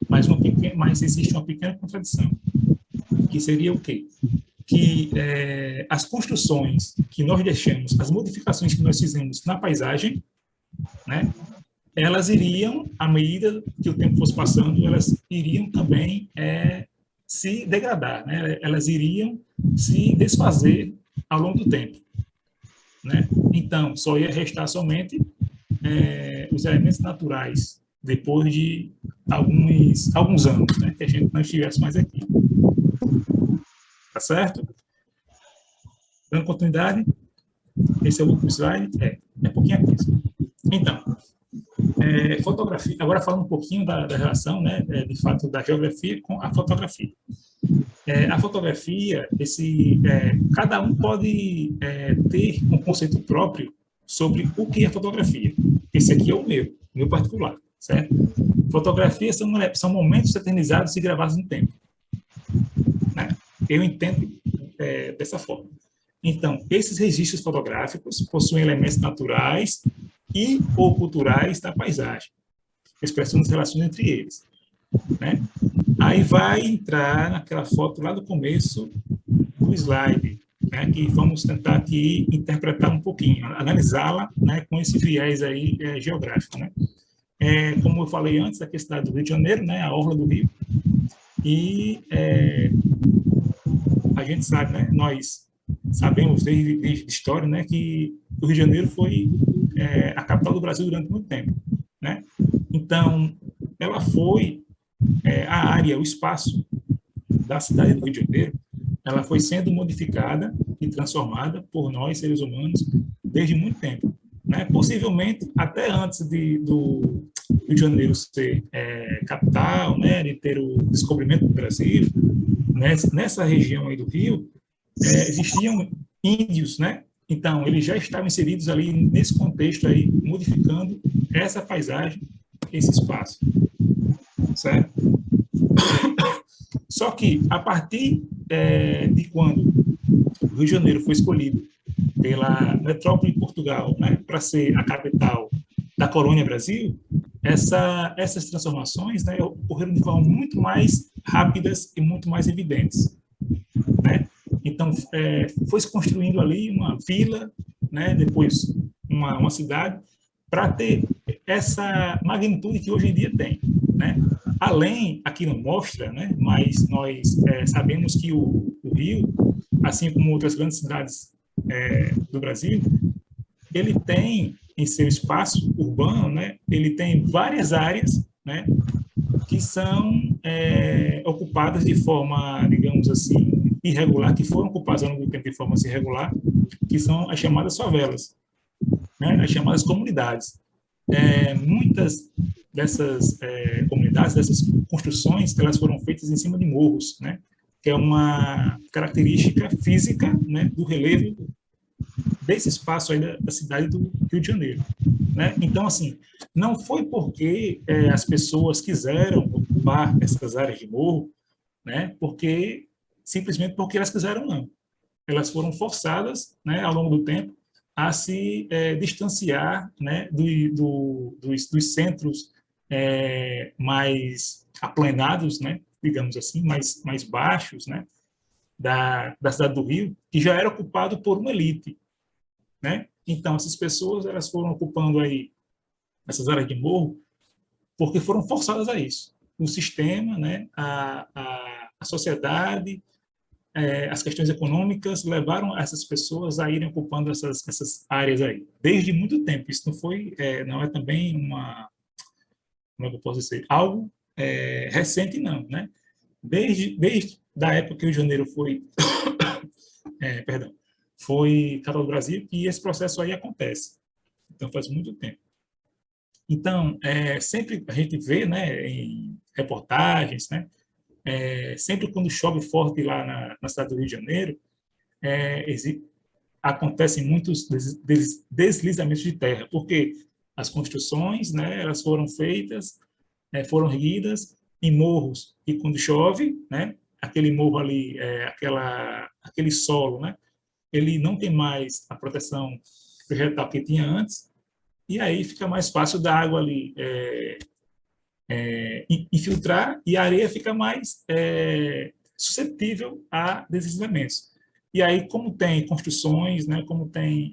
Speaker 3: mas existe uma pequena contradição, que seria o quê? Que as construções que nós deixamos, as modificações que nós fizemos na paisagem, né, elas iriam, à medida que o tempo fosse passando, elas iriam também se degradar, né? Elas iriam se desfazer ao longo do tempo. Né? Então, só ia restar somente os elementos naturais depois de alguns anos, né, que a gente não estivesse mais aqui. Tá certo? Dando continuidade, Esse é o último slide? É pouquinho coisa. Então, fotografia, agora falando um pouquinho da relação, né, de fato, da geografia com a fotografia. A fotografia, cada um pode ter um conceito próprio sobre o que é fotografia. Esse aqui é o meu particular, certo? Fotografias são momentos eternizados e gravados no tempo. Né? Eu entendo dessa forma. Então, esses registros fotográficos possuem elementos naturais e ou culturais da paisagem, expressando as relações entre eles. Né? Aí vai entrar naquela foto lá do começo do slide, né, que vamos tentar aqui interpretar um pouquinho, analisá-la, né, com esse viés aí geográfico. Né? Como eu falei antes, aqui é a cidade do Rio de Janeiro, né, a orla do Rio, e a gente sabe, né, nós sabemos desde história, né, que o Rio de Janeiro foi a capital do Brasil durante muito tempo. Né? Então, ela foi a área, o espaço da cidade do Rio de Janeiro, ela foi sendo modificada e transformada por nós, seres humanos, desde muito tempo. Né? Possivelmente, até antes do Rio de Janeiro ser capital, né, de ter o descobrimento do Brasil, né, nessa região aí do Rio, existiam índios, né? Então, eles já estavam inseridos ali nesse contexto aí, modificando essa paisagem, esse espaço. Certo? Só que, a partir de quando o Rio de Janeiro foi escolhido pela metrópole de Portugal, né, para ser a capital da colônia Brasil, essas transformações, né, ocorreram de forma muito mais rápidas e muito mais evidentes. Né? Então, foi se construindo ali uma vila, né, depois uma cidade, para ter essa magnitude que hoje em dia tem. Né? Além, aqui não mostra, né, mas nós sabemos que o Rio, assim como outras grandes cidades do Brasil, ele tem em seu espaço urbano, né, ele tem várias áreas, né, que são ocupadas de forma, digamos assim, irregular, que foram ocupadas ao longo do tempo de forma irregular, que são as chamadas favelas, né, as chamadas comunidades. Muitas dessas comunidades, dessas construções, elas foram feitas em cima de morros, né, que é uma característica física, né, do relevo desse espaço aí da cidade do Rio de Janeiro. Né? Então, assim, não foi porque as pessoas quiseram ocupar essas áreas de morro, né, simplesmente porque elas quiseram, não. Elas foram forçadas, né, ao longo do tempo, a se distanciar, né, dos centros mais aplainados, né, digamos assim, mais baixos, né, da cidade do Rio, que já era ocupado por uma elite. Né? Então, essas pessoas elas foram ocupando aí essas áreas de morro porque foram forçadas a isso. O sistema, né, a sociedade, as questões econômicas levaram essas pessoas a irem ocupando essas áreas aí, desde muito tempo. Isso não é também como é que eu posso dizer, algo recente, não. Né? Desde da época que o Rio de Janeiro foi, foi capital do Brasil, que esse processo aí acontece. Então, faz muito tempo. Então, sempre a gente vê, né, em reportagens, né, sempre quando chove forte lá na cidade do Rio de Janeiro, acontecem muitos deslizamentos de terra, porque as construções, né, elas foram feitas, foram erguidas em morros, e quando chove, né, aquele morro ali, aquele solo, né, ele não tem mais a proteção vegetal que tinha antes, e aí fica mais fácil da água ali infiltrar e a areia fica mais suscetível a deslizamentos. E aí, como tem construções, né, como tem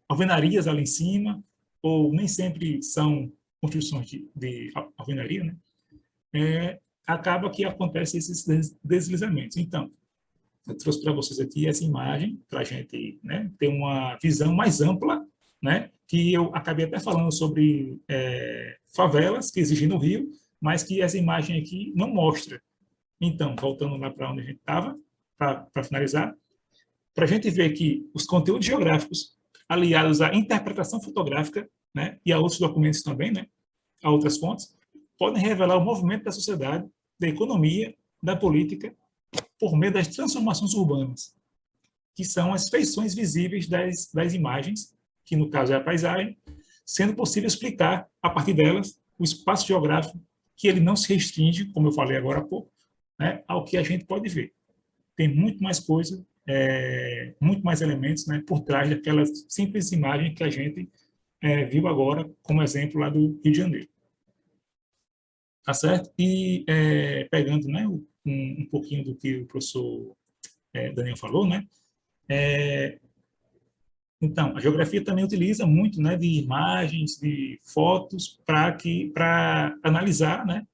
Speaker 3: alvenarias ali em cima, ou nem sempre são construções de alvenaria, né, acaba que acontecem esses deslizamentos. Então, eu trouxe para vocês aqui essa imagem, para a gente, né, ter uma visão mais ampla, né, que eu acabei até falando sobre favelas que existem no Rio, mas que essa imagem aqui não mostra. Então, voltando lá para onde a gente estava, para finalizar, para a gente ver que os conteúdos geográficos, aliados à interpretação fotográfica, né, e a outros documentos também, né, a outras fontes, podem revelar o movimento da sociedade, da economia, da política, por meio das transformações urbanas, que são as feições visíveis das imagens, que no caso é a paisagem, sendo possível explicar, a partir delas, o espaço geográfico, que ele não se restringe, como eu falei agora há pouco, né, ao que a gente pode ver. Tem muito mais coisa, muito mais elementos, né, por trás daquela simples imagem que a gente viu agora, como exemplo lá do Rio de Janeiro. Tá certo? E pegando, né, um pouquinho do que o professor Daniel falou, né, então, a geografia também utiliza muito, né, de imagens, de fotos, para analisar, né,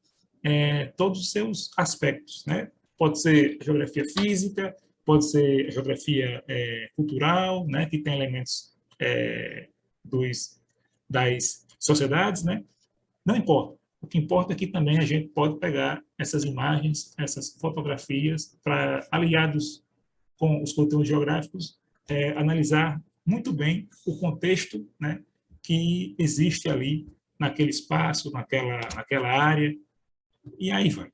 Speaker 3: todos os seus aspectos, né? Pode ser a geografia física, pode ser a geografia cultural, né, que tem elementos das sociedades, né? Não importa. O que importa é que também a gente pode pegar essas imagens, essas fotografias, para, aliados com os conteúdos geográficos, analisar muito bem o contexto, né, que existe ali naquele espaço, naquela área, e aí vai,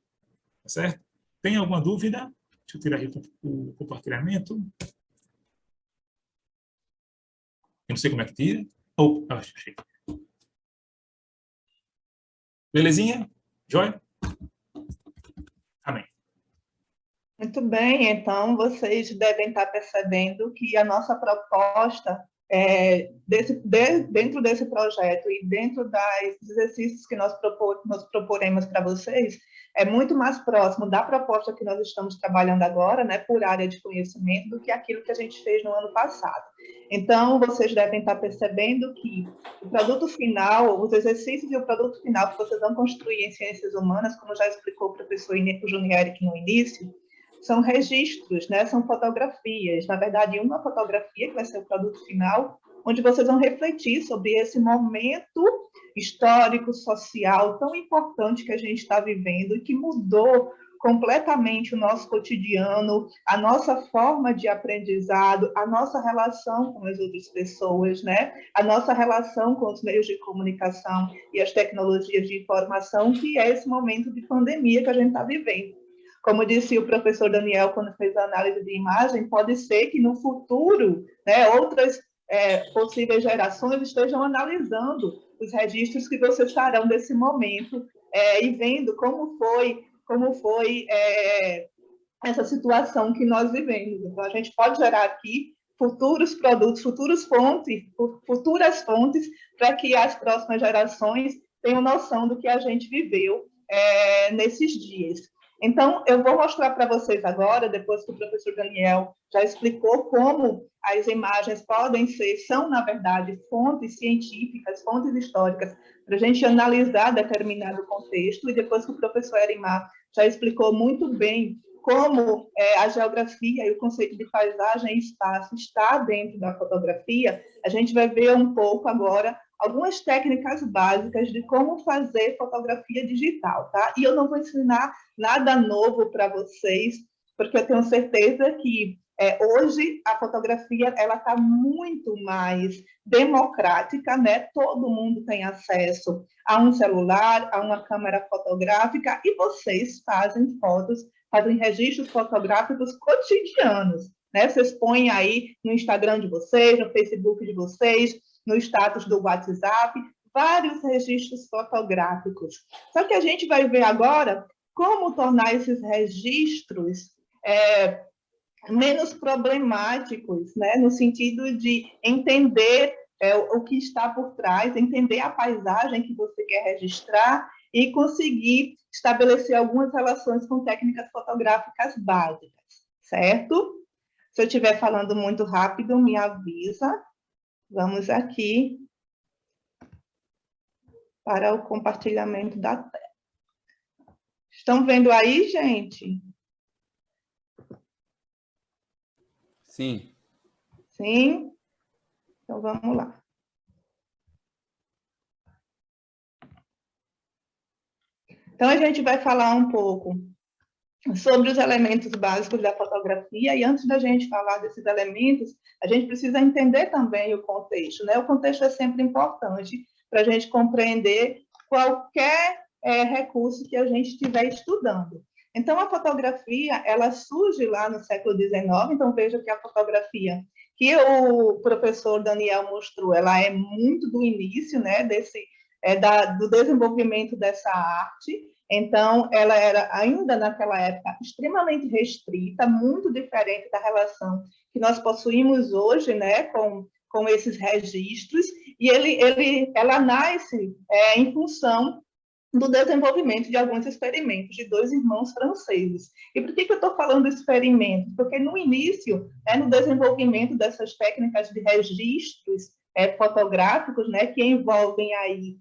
Speaker 3: tá certo? Tem alguma dúvida? Deixa eu tirar aqui o compartilhamento. Eu não sei como é que tira. Achei. Belezinha? Joia? Amém.
Speaker 4: Muito bem, então vocês devem estar percebendo que a nossa proposta dentro desse projeto e dentro dos exercícios que nós proporemos para vocês, é muito mais próximo da proposta que nós estamos trabalhando agora, né, por área de conhecimento, do que aquilo que a gente fez no ano passado. Então, vocês devem estar percebendo que o produto final, os exercícios e o produto final que vocês vão construir em ciências humanas, como já explicou o professor Junieri no início, são registros, né? São fotografias. Na verdade, uma fotografia, que vai ser o produto final, onde vocês vão refletir sobre esse momento histórico, social, tão importante que a gente está vivendo e que mudou completamente o nosso cotidiano, a nossa forma de aprendizado, a nossa relação com as outras pessoas, né? A nossa relação com os meios de comunicação e as tecnologias de informação, que é esse momento de pandemia que a gente está vivendo. Como disse o professor Daniel quando fez a análise de imagem, pode ser que no futuro, né, outras possíveis gerações estejam analisando os registros que vocês farão desse momento e vendo como foi essa situação que nós vivemos. Então, a gente pode gerar aqui futuros produtos, futuras fontes, para que as próximas gerações tenham noção do que a gente viveu nesses dias. Então, eu vou mostrar para vocês agora, depois que o professor Daniel já explicou como as imagens são, na verdade, fontes científicas, fontes históricas, para a gente analisar determinado contexto, e depois que o professor Erimar já explicou muito bem como a geografia e o conceito de paisagem e espaço está dentro da fotografia, a gente vai ver um pouco agora algumas técnicas básicas de como fazer fotografia digital, tá? E eu não vou ensinar nada novo para vocês, porque eu tenho certeza que hoje a fotografia ela está muito mais democrática, né? Todo mundo tem acesso a um celular, a uma câmera fotográfica, e vocês fazem registros fotográficos cotidianos, né? Vocês põem aí no Instagram de vocês, no Facebook de vocês, no status do WhatsApp, vários registros fotográficos. Só que a gente vai ver agora como tornar esses registros menos problemáticos, né? No sentido de entender o que está por trás, entender a paisagem que você quer registrar e conseguir estabelecer algumas relações com técnicas fotográficas básicas, certo? Se eu estiver falando muito rápido, me avisa. Vamos aqui para o compartilhamento da tela. Estão vendo aí, gente?
Speaker 2: Sim.
Speaker 4: Sim? Então, vamos lá. Então, a gente vai falar um pouco sobre os elementos básicos da fotografia, e antes da gente falar desses elementos, a gente precisa entender também o contexto, né? O contexto é sempre importante para a gente compreender qualquer recurso que a gente estiver estudando. Então, a fotografia, ela surge lá no século XIX, então veja que a fotografia que o professor Daniel mostrou, ela é muito do início, né, do desenvolvimento dessa arte. Então, ela era, ainda naquela época, extremamente restrita, muito diferente da relação que nós possuímos hoje, né, com esses registros, e ela nasce em função do desenvolvimento de alguns experimentos de dois irmãos franceses. E por que eu estou falando experimentos? Porque no início, no desenvolvimento dessas técnicas de registros fotográficos, né, que envolvem aí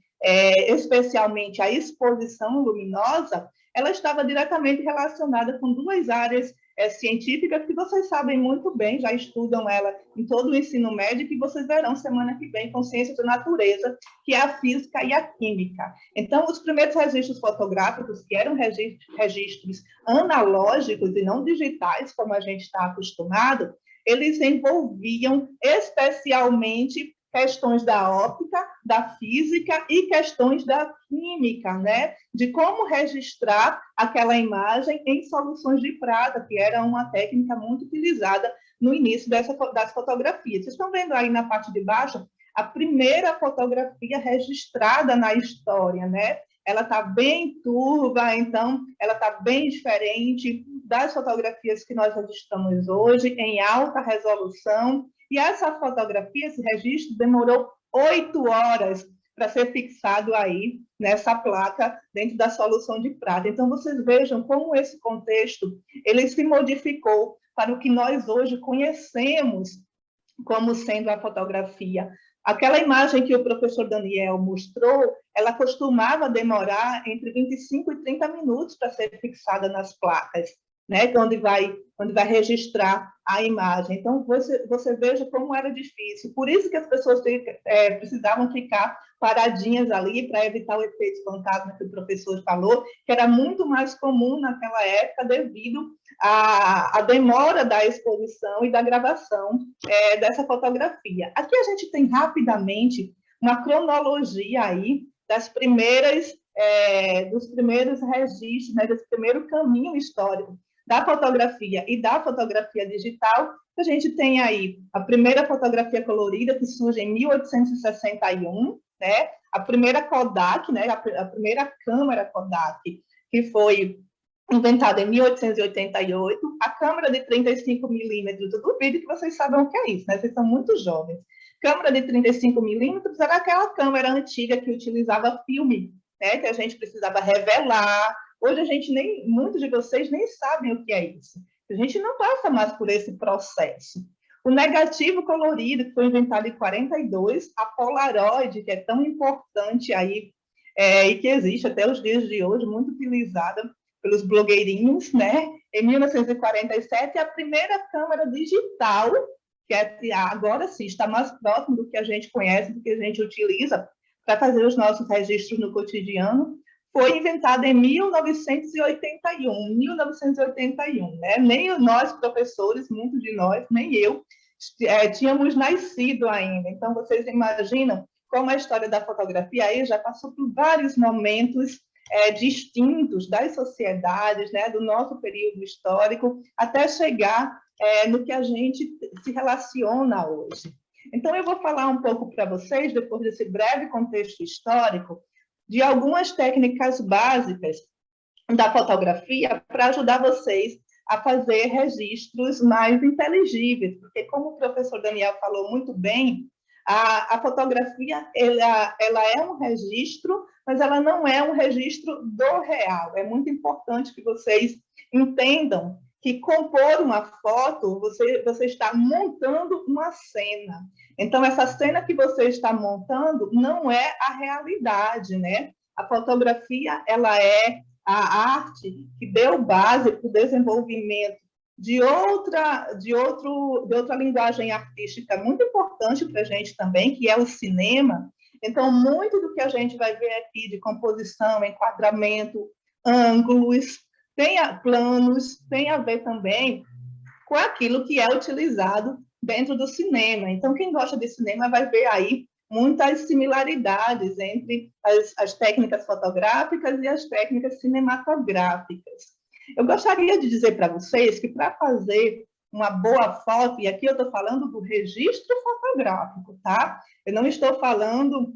Speaker 4: especialmente a exposição luminosa, ela estava diretamente relacionada com duas áreas científicas que vocês sabem muito bem, já estudam ela em todo o ensino médio, que vocês verão semana que vem com ciências da natureza, que é a física e a química. Então, os primeiros registros fotográficos, que eram registros analógicos e não digitais, como a gente está acostumado, eles envolviam especialmente questões da óptica, da física e questões da química, né? De como registrar aquela imagem em soluções de prata, que era uma técnica muito utilizada no início das fotografias. Vocês estão vendo aí na parte de baixo a primeira fotografia registrada na história, né? Ela está bem turva, então ela está bem diferente das fotografias que nós registramos hoje, em alta resolução. E essa fotografia, esse registro, demorou 8 horas para ser fixado aí nessa placa dentro da solução de prata. Então, vocês vejam como esse contexto ele se modificou para o que nós hoje conhecemos como sendo a fotografia. Aquela imagem que o professor Daniel mostrou, ela costumava demorar entre 25 e 30 minutos para ser fixada nas placas, né, onde vai registrar a imagem. Então, você veja como era difícil. Por isso que as pessoas precisavam ficar paradinhas ali para evitar o efeito fantasma que o professor falou, que era muito mais comum naquela época devido à demora da exposição e da gravação dessa fotografia. Aqui a gente tem rapidamente uma cronologia aí dos primeiros registros, né, desse primeiro caminho histórico da fotografia e da fotografia digital. A gente tem aí a primeira fotografia colorida, que surge em 1861, né? A primeira Kodak, né? A primeira câmera Kodak, que foi inventada em 1888, a câmera de 35 milímetros, eu duvido que vocês saibam o que é isso, né? Vocês são muito jovens. Câmera de 35 milímetros era aquela câmera antiga que utilizava filme, né? Que a gente precisava revelar. Hoje muitos de vocês nem sabem o que é isso. A gente não passa mais por esse processo. O negativo colorido, que foi inventado em 42, a Polaroid, que é tão importante aí, e que existe até os dias de hoje, muito utilizada pelos blogueirinhos, né? Em 1947, a primeira câmera digital, que agora sim está mais próximo do que a gente conhece, do que a gente utiliza para fazer os nossos registros no cotidiano, foi inventada em 1981, né? Nem nós, professores, muitos de nós, nem eu, tínhamos nascido ainda. Então, vocês imaginam como a história da fotografia aí já passou por vários momentos distintos das sociedades, né, do nosso período histórico, até chegar no que a gente se relaciona hoje. Então, eu vou falar um pouco para vocês, depois desse breve contexto histórico, de algumas técnicas básicas da fotografia para ajudar vocês a fazer registros mais inteligíveis, porque, como o professor Daniel falou muito bem, a fotografia ela é um registro, mas ela não é um registro do real. É muito importante que vocês entendam que compor uma foto, você está montando uma cena. Então, essa cena que você está montando não é a realidade, né? A fotografia, ela é a arte que deu base para o desenvolvimento de outra linguagem artística muito importante para a gente também, que é o cinema. Então, muito do que a gente vai ver aqui de composição, enquadramento, ângulos, tem planos, tem a ver também com aquilo que é utilizado dentro do cinema. Então, quem gosta de cinema vai ver aí muitas similaridades entre as técnicas fotográficas e as técnicas cinematográficas. Eu gostaria de dizer para vocês que para fazer uma boa foto, e aqui eu estou falando do registro fotográfico, tá? Eu não estou falando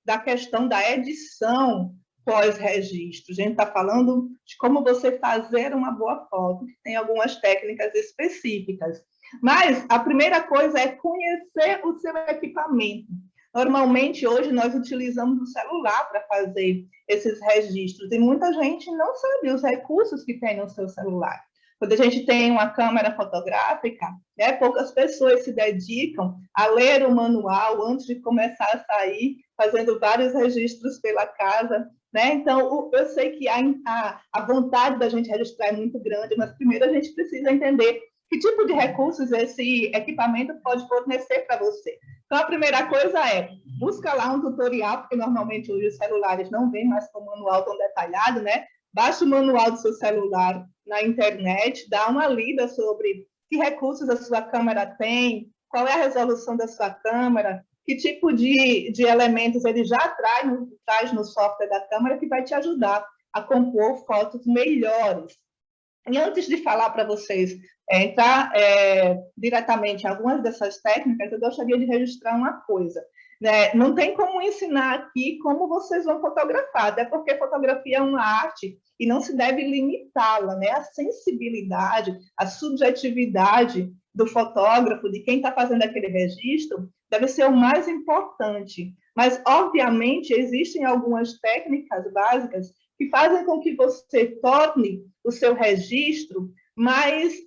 Speaker 4: da questão da edição pós-registro. A gente está falando de como você fazer uma boa foto, que tem algumas técnicas específicas. Mas a primeira coisa é conhecer o seu equipamento. Normalmente, hoje, nós utilizamos o celular para fazer esses registros, e muita gente não sabe os recursos que tem no seu celular. Quando a gente tem uma câmera fotográfica, né, poucas pessoas se dedicam a ler o manual antes de começar a sair, fazendo vários registros pela casa, né? Então, eu sei que a vontade da gente registrar é muito grande, mas primeiro a gente precisa entender que tipo de recursos esse equipamento pode fornecer para você. Então, a primeira coisa é, busca lá um tutorial, porque normalmente hoje os celulares não vêm mais com o manual tão detalhado, né? Baixa o manual do seu celular na internet, dá uma lida sobre que recursos a sua câmera tem, qual é a resolução da sua câmera, que tipo de elementos ele já traz no software da câmera que vai te ajudar a compor fotos melhores. E antes de falar para vocês entrar diretamente em algumas dessas técnicas, eu gostaria de registrar uma coisa. Né? Não tem como ensinar aqui como vocês vão fotografar, até porque fotografia é uma arte e não se deve limitá-la, né? A sensibilidade, a subjetividade do fotógrafo, de quem está fazendo aquele registro, deve ser o mais importante. Mas, obviamente, existem algumas técnicas básicas que fazem com que você torne o seu registro mais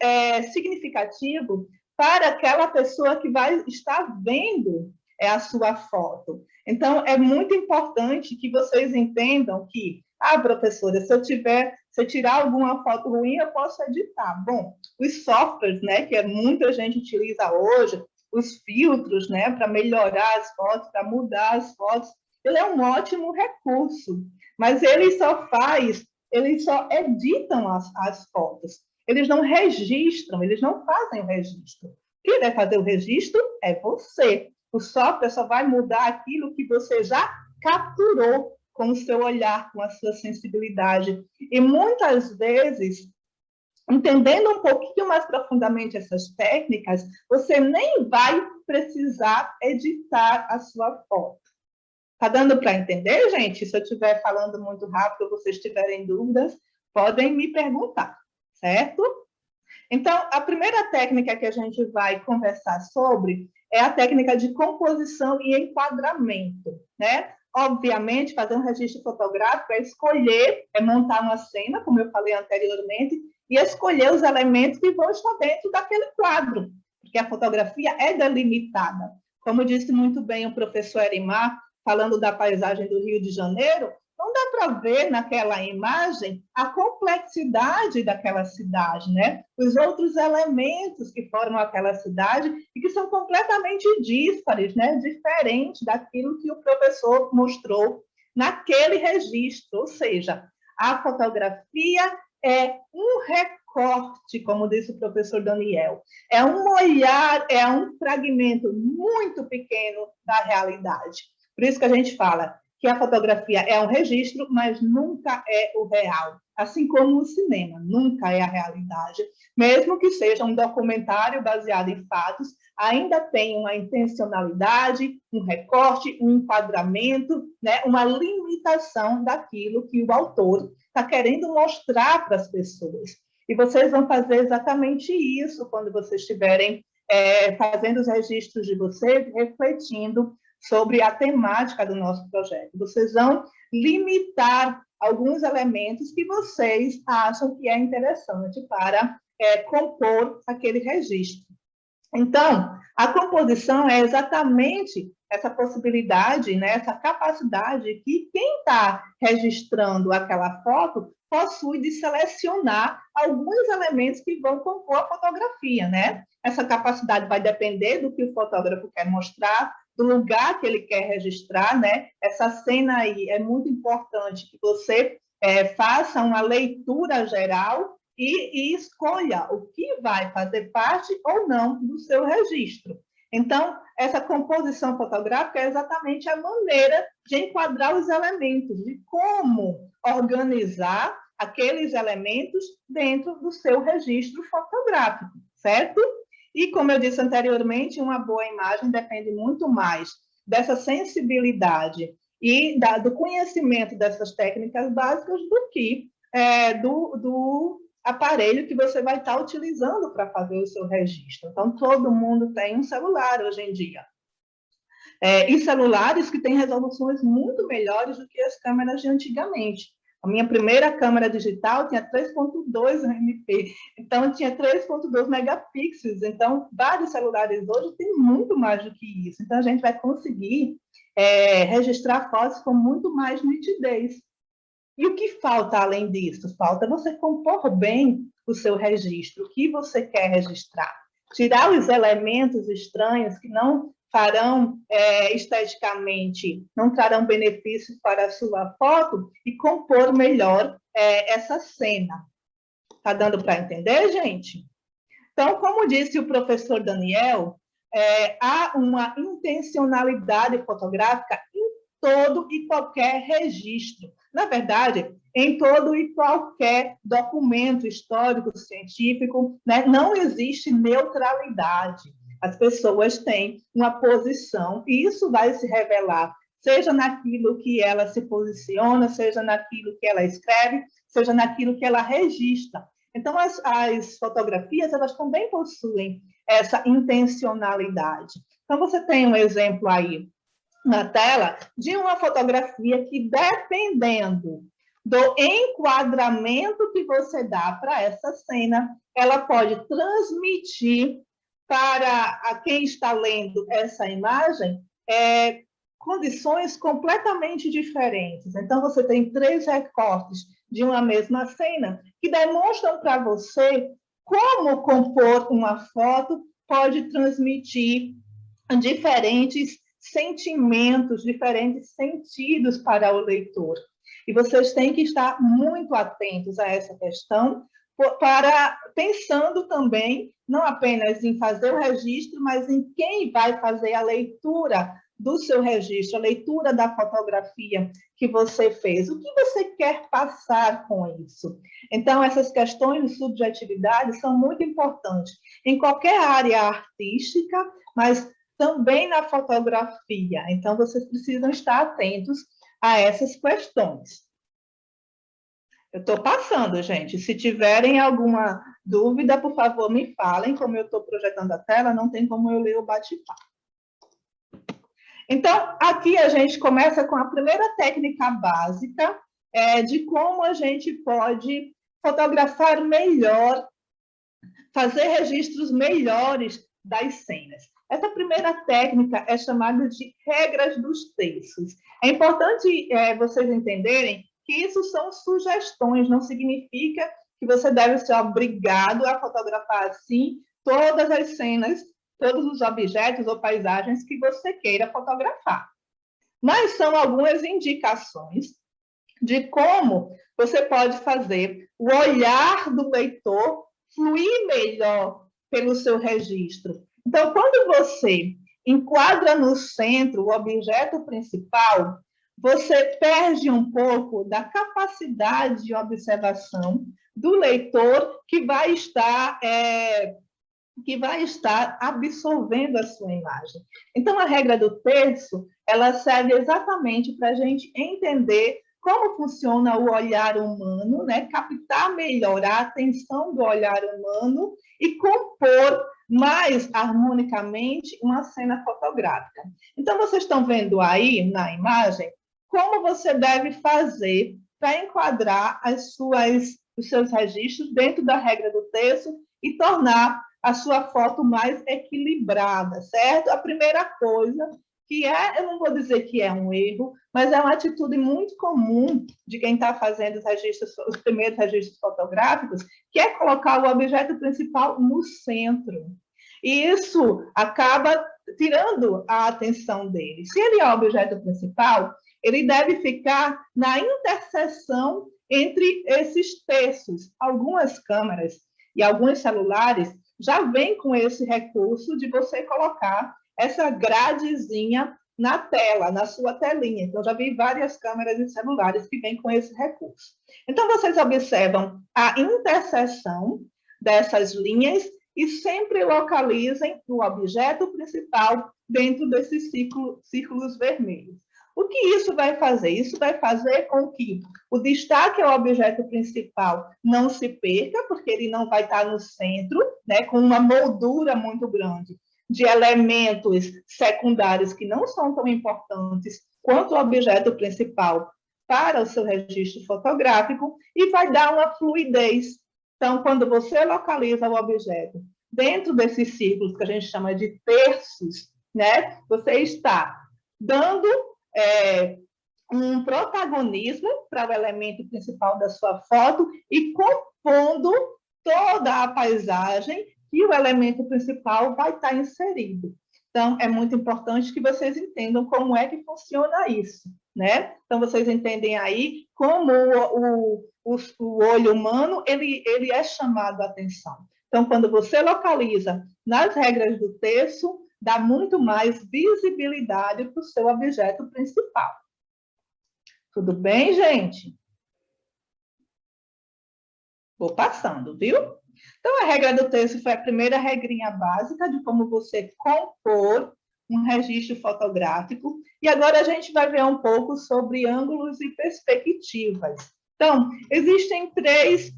Speaker 4: significativo para aquela pessoa que vai estar vendo a sua foto. Então, é muito importante que vocês entendam que, professora, se eu tirar alguma foto ruim, eu posso editar. Bom, os softwares, né, que muita gente utiliza hoje, os filtros, né, para melhorar as fotos, para mudar as fotos, ele é um ótimo recurso, mas eles só editam as fotos. Eles não registram, eles não fazem o registro. Quem vai fazer o registro é você. O software só vai mudar aquilo que você já capturou com o seu olhar, com a sua sensibilidade. E muitas vezes, entendendo um pouquinho mais profundamente essas técnicas, você nem vai precisar editar a sua foto. Está dando para entender, gente? Se eu estiver falando muito rápido ou vocês tiverem dúvidas, podem me perguntar, certo? Então, a primeira técnica que a gente vai conversar sobre é a técnica de composição e enquadramento, né? Obviamente, fazer um registro fotográfico é montar uma cena, como eu falei anteriormente, e escolher os elementos que vão estar dentro daquele quadro, porque a fotografia é delimitada. Como disse muito bem o professor Erimar, falando da paisagem do Rio de Janeiro, não dá para ver naquela imagem a complexidade daquela cidade, né? Os outros elementos que formam aquela cidade e que são completamente díspares, né? Diferentes daquilo que o professor mostrou naquele registro. Ou seja, a fotografia é um recorte, como disse o professor Daniel. É um olhar, é um fragmento muito pequeno da realidade. Por isso que a gente fala que a fotografia é um registro, mas nunca é o real. Assim como o cinema, nunca é a realidade. Mesmo que seja um documentário baseado em fatos, ainda tem uma intencionalidade, um recorte, um enquadramento, né? Uma limitação daquilo que o autor está querendo mostrar para as pessoas. E vocês vão fazer exatamente isso quando vocês estiverem fazendo os registros de vocês, refletindo sobre a temática do nosso projeto. Vocês vão limitar alguns elementos que vocês acham que é interessante para compor aquele registro. Então, a composição é exatamente essa possibilidade, né, essa capacidade que quem está registrando aquela foto possui de selecionar alguns elementos que vão compor a fotografia, né? Essa capacidade vai depender do que o fotógrafo quer mostrar, do lugar que ele quer registrar, né? Essa cena aí é muito importante que você faça uma leitura geral e escolha o que vai fazer parte ou não do seu registro. Então, essa composição fotográfica é exatamente a maneira de enquadrar os elementos, de como organizar aqueles elementos dentro do seu registro fotográfico, certo? E, como eu disse anteriormente, uma boa imagem depende muito mais dessa sensibilidade e do conhecimento dessas técnicas básicas do que do aparelho que você vai estar utilizando para fazer o seu registro. Então, todo mundo tem um celular hoje em dia. E celulares que têm resoluções muito melhores do que as câmeras de antigamente. A minha primeira câmera digital tinha 3.2 MP, então tinha 3.2 megapixels. Então, vários celulares hoje têm muito mais do que isso. Então, a gente vai conseguir registrar fotos com muito mais nitidez. E o que falta além disso? Falta você compor bem o seu registro, o que você quer registrar. Tirar os elementos estranhos que não farão esteticamente, não trarão benefícios para a sua foto e compor melhor essa cena. Está dando para entender, gente? Então, como disse o professor Daniel, há uma intencionalidade fotográfica em todo e qualquer registro. Na verdade, em todo e qualquer documento histórico, científico, né, não existe neutralidade. As pessoas têm uma posição e isso vai se revelar, seja naquilo que ela se posiciona, seja naquilo que ela escreve, seja naquilo que ela registra. Então, as fotografias, elas também possuem essa intencionalidade. Então, você tem um exemplo aí na tela de uma fotografia que, dependendo do enquadramento que você dá para essa cena, ela pode transmitir para quem está lendo essa imagem condições completamente diferentes. Então, você tem 3 recortes de uma mesma cena que demonstram para você como compor uma foto pode transmitir diferentes sentimentos, diferentes sentidos para o leitor. E vocês têm que estar muito atentos a essa questão, pensando também, não apenas em fazer o registro, mas em quem vai fazer a leitura do seu registro, a leitura da fotografia que você fez. O que você quer passar com isso? Então, essas questões de subjetividade são muito importantes em qualquer área artística, mas também na fotografia. Então, vocês precisam estar atentos a essas questões. Eu estou passando, gente. Se tiverem alguma dúvida, por favor, me falem. Como eu estou projetando a tela, não tem como eu ler o bate-papo. Então, aqui a gente começa com a primeira técnica básica de como a gente pode fotografar melhor, fazer registros melhores das cenas. Essa primeira técnica é chamada de regras dos terços. É importante vocês entenderem que isso são sugestões, não significa que você deve ser obrigado a fotografar assim todas as cenas, todos os objetos ou paisagens que você queira fotografar. Mas são algumas indicações de como você pode fazer o olhar do leitor fluir melhor pelo seu registro. Então, quando você enquadra no centro o objeto principal, você perde um pouco da capacidade de observação do leitor que vai estar absorvendo a sua imagem. Então, a regra do terço, ela serve exatamente para a gente entender como funciona o olhar humano, né? Captar melhor a atenção do olhar humano e compor mais harmonicamente uma cena fotográfica. Então, vocês estão vendo aí na imagem como você deve fazer para enquadrar os seus registros dentro da regra do terço e tornar a sua foto mais equilibrada, certo? A primeira coisa que eu não vou dizer que é um erro, mas é uma atitude muito comum de quem está fazendo os primeiros registros fotográficos, que é colocar o objeto principal no centro. E isso acaba tirando a atenção dele. Se ele é o objeto principal, ele deve ficar na interseção entre esses terços. Algumas câmeras e alguns celulares já vêm com esse recurso de você colocar essa gradezinha na tela, na sua telinha. Então, já vi várias câmeras e celulares que vêm com esse recurso. Então, vocês observam a interseção dessas linhas e sempre localizem o objeto principal dentro desses círculos vermelhos. O que isso vai fazer? Isso vai fazer com que o destaque ao objeto principal não se perca, porque ele não vai estar no centro, né, com uma moldura muito grande de elementos secundários que não são tão importantes quanto o objeto principal para o seu registro fotográfico, e vai dar uma fluidez. Então, quando você localiza o objeto dentro desses círculos que a gente chama de terços, né, você está dando um protagonismo para o elemento principal da sua foto e compondo toda a paisagem e o elemento principal vai estar inserido. Então, é muito importante que vocês entendam como é que funciona isso, né? Então, vocês entendem aí como o olho humano, ele é chamado a atenção. Então, quando você localiza nas regras do terço, dá muito mais visibilidade para o seu objeto principal. Tudo bem, gente? Vou passando, viu? Então, a regra do terço foi a primeira regrinha básica de como você compor um registro fotográfico. E agora a gente vai ver um pouco sobre ângulos e perspectivas. Então, existem três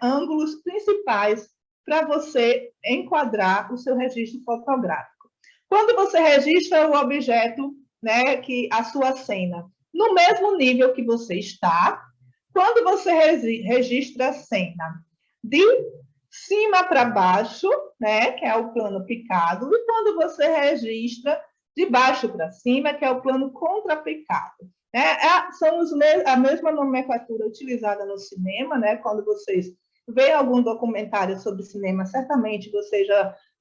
Speaker 4: ângulos principais para você enquadrar o seu registro fotográfico. Quando você registra o objeto, né, a sua cena, no mesmo nível que você está, quando você registra a cena de cima para baixo, né, que é o plano picado, e quando você registra de baixo para cima, que é o plano contrapicado. São a mesma nomenclatura utilizada no cinema, né, quando vocês veem algum documentário sobre cinema, certamente vocês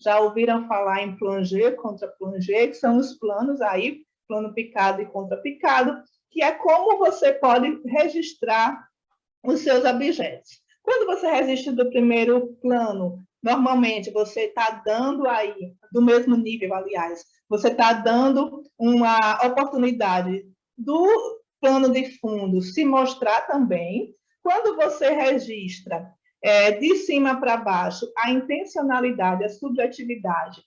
Speaker 4: já ouviram falar em plongé, contra-plongé, que são os planos aí, plano picado e contrapicado, que é como você pode registrar os seus objetos. Quando você registra do primeiro plano, normalmente você está dando aí, do mesmo nível, aliás, você está dando uma oportunidade do plano de fundo se mostrar também. Quando você registra de cima para baixo, a intencionalidade, a subjetividade,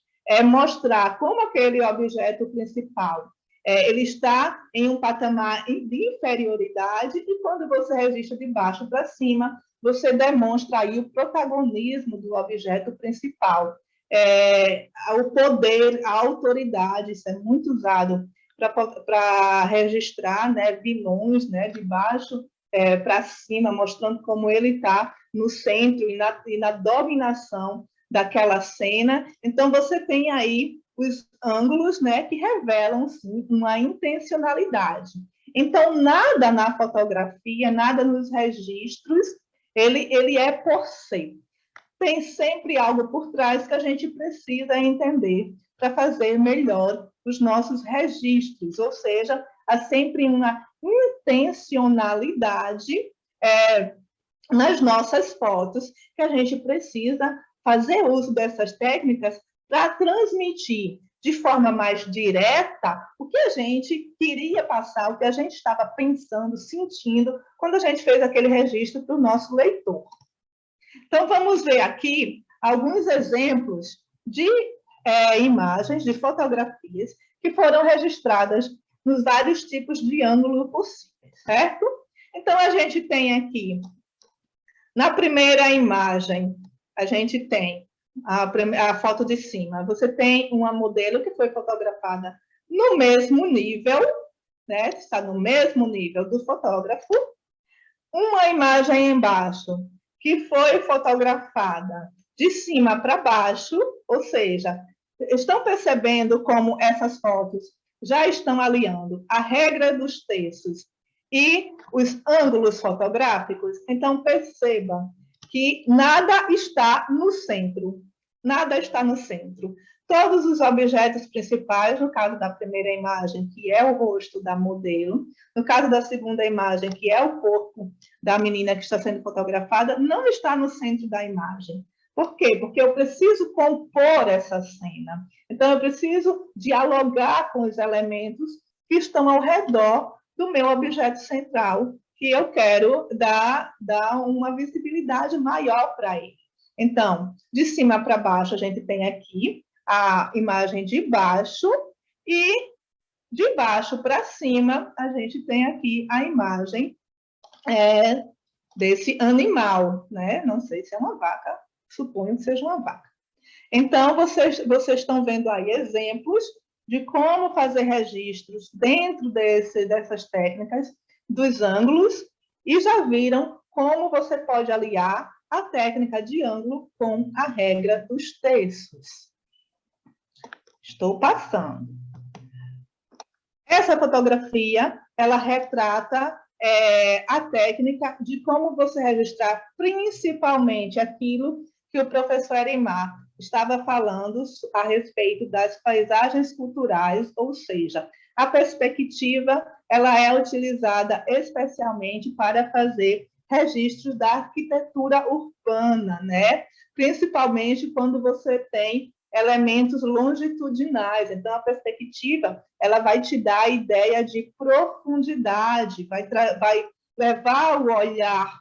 Speaker 4: mostrar como aquele objeto principal ele está em um patamar de inferioridade, e quando você registra de baixo para cima, você demonstra aí o protagonismo do objeto principal. O poder, a autoridade, isso é muito usado para registrar, né, vilões, né, de baixo para cima, mostrando como ele está no centro e na dominação daquela cena. Então, você tem aí os ângulos, né, que revelam, sim, uma intencionalidade. Então, nada na fotografia, nada nos registros, ele é por si. Tem sempre algo por trás que a gente precisa entender para fazer melhor os nossos registros, ou seja, há sempre uma intencionalidade nas nossas fotos que a gente precisa fazer uso dessas técnicas para transmitir de forma mais direta o que a gente queria passar, o que a gente estava pensando, sentindo, quando a gente fez aquele registro para o nosso leitor. Então, vamos ver aqui alguns exemplos de imagens, de fotografias, que foram registradas nos vários tipos de ângulo possíveis, certo? Então, a gente tem aqui, na primeira imagem, a gente tem a foto de cima. Você tem uma modelo que foi fotografada no mesmo nível, né? Está no mesmo nível do fotógrafo. Uma imagem embaixo que foi fotografada de cima para baixo, ou seja, estão percebendo como essas fotos já estão aliando a regra dos terços e os ângulos fotográficos? Então, perceba que nada está no centro. Nada está no centro. todos os objetos principais, no caso da primeira imagem, que é o rosto da modelo, no caso da segunda imagem, que é o corpo da menina que está sendo fotografada, não está no centro da imagem. Por quê? Porque eu preciso compor essa cena. Então, eu preciso dialogar com os elementos que estão ao redor do meu objeto central, que eu quero dar uma visibilidade maior para ele. Então, de cima para baixo, a gente tem aqui a imagem de baixo e de baixo para cima, a gente tem aqui a imagem desse animal, né? Não sei se é uma vaca, suponho que seja uma vaca. Então, vocês estão vendo aí exemplos de como fazer registros dentro dessas técnicas dos ângulos e já viram como você pode aliar a técnica de ângulo com a regra dos terços. Estou passando. Essa fotografia, ela retrata a técnica de como você registrar principalmente aquilo que o professor Erimar estava falando a respeito das paisagens culturais, ou seja, a perspectiva ela é utilizada especialmente para fazer registros da arquitetura urbana, né? Principalmente quando você tem elementos longitudinais. Então, a perspectiva ela vai te dar a ideia de profundidade, vai levar o olhar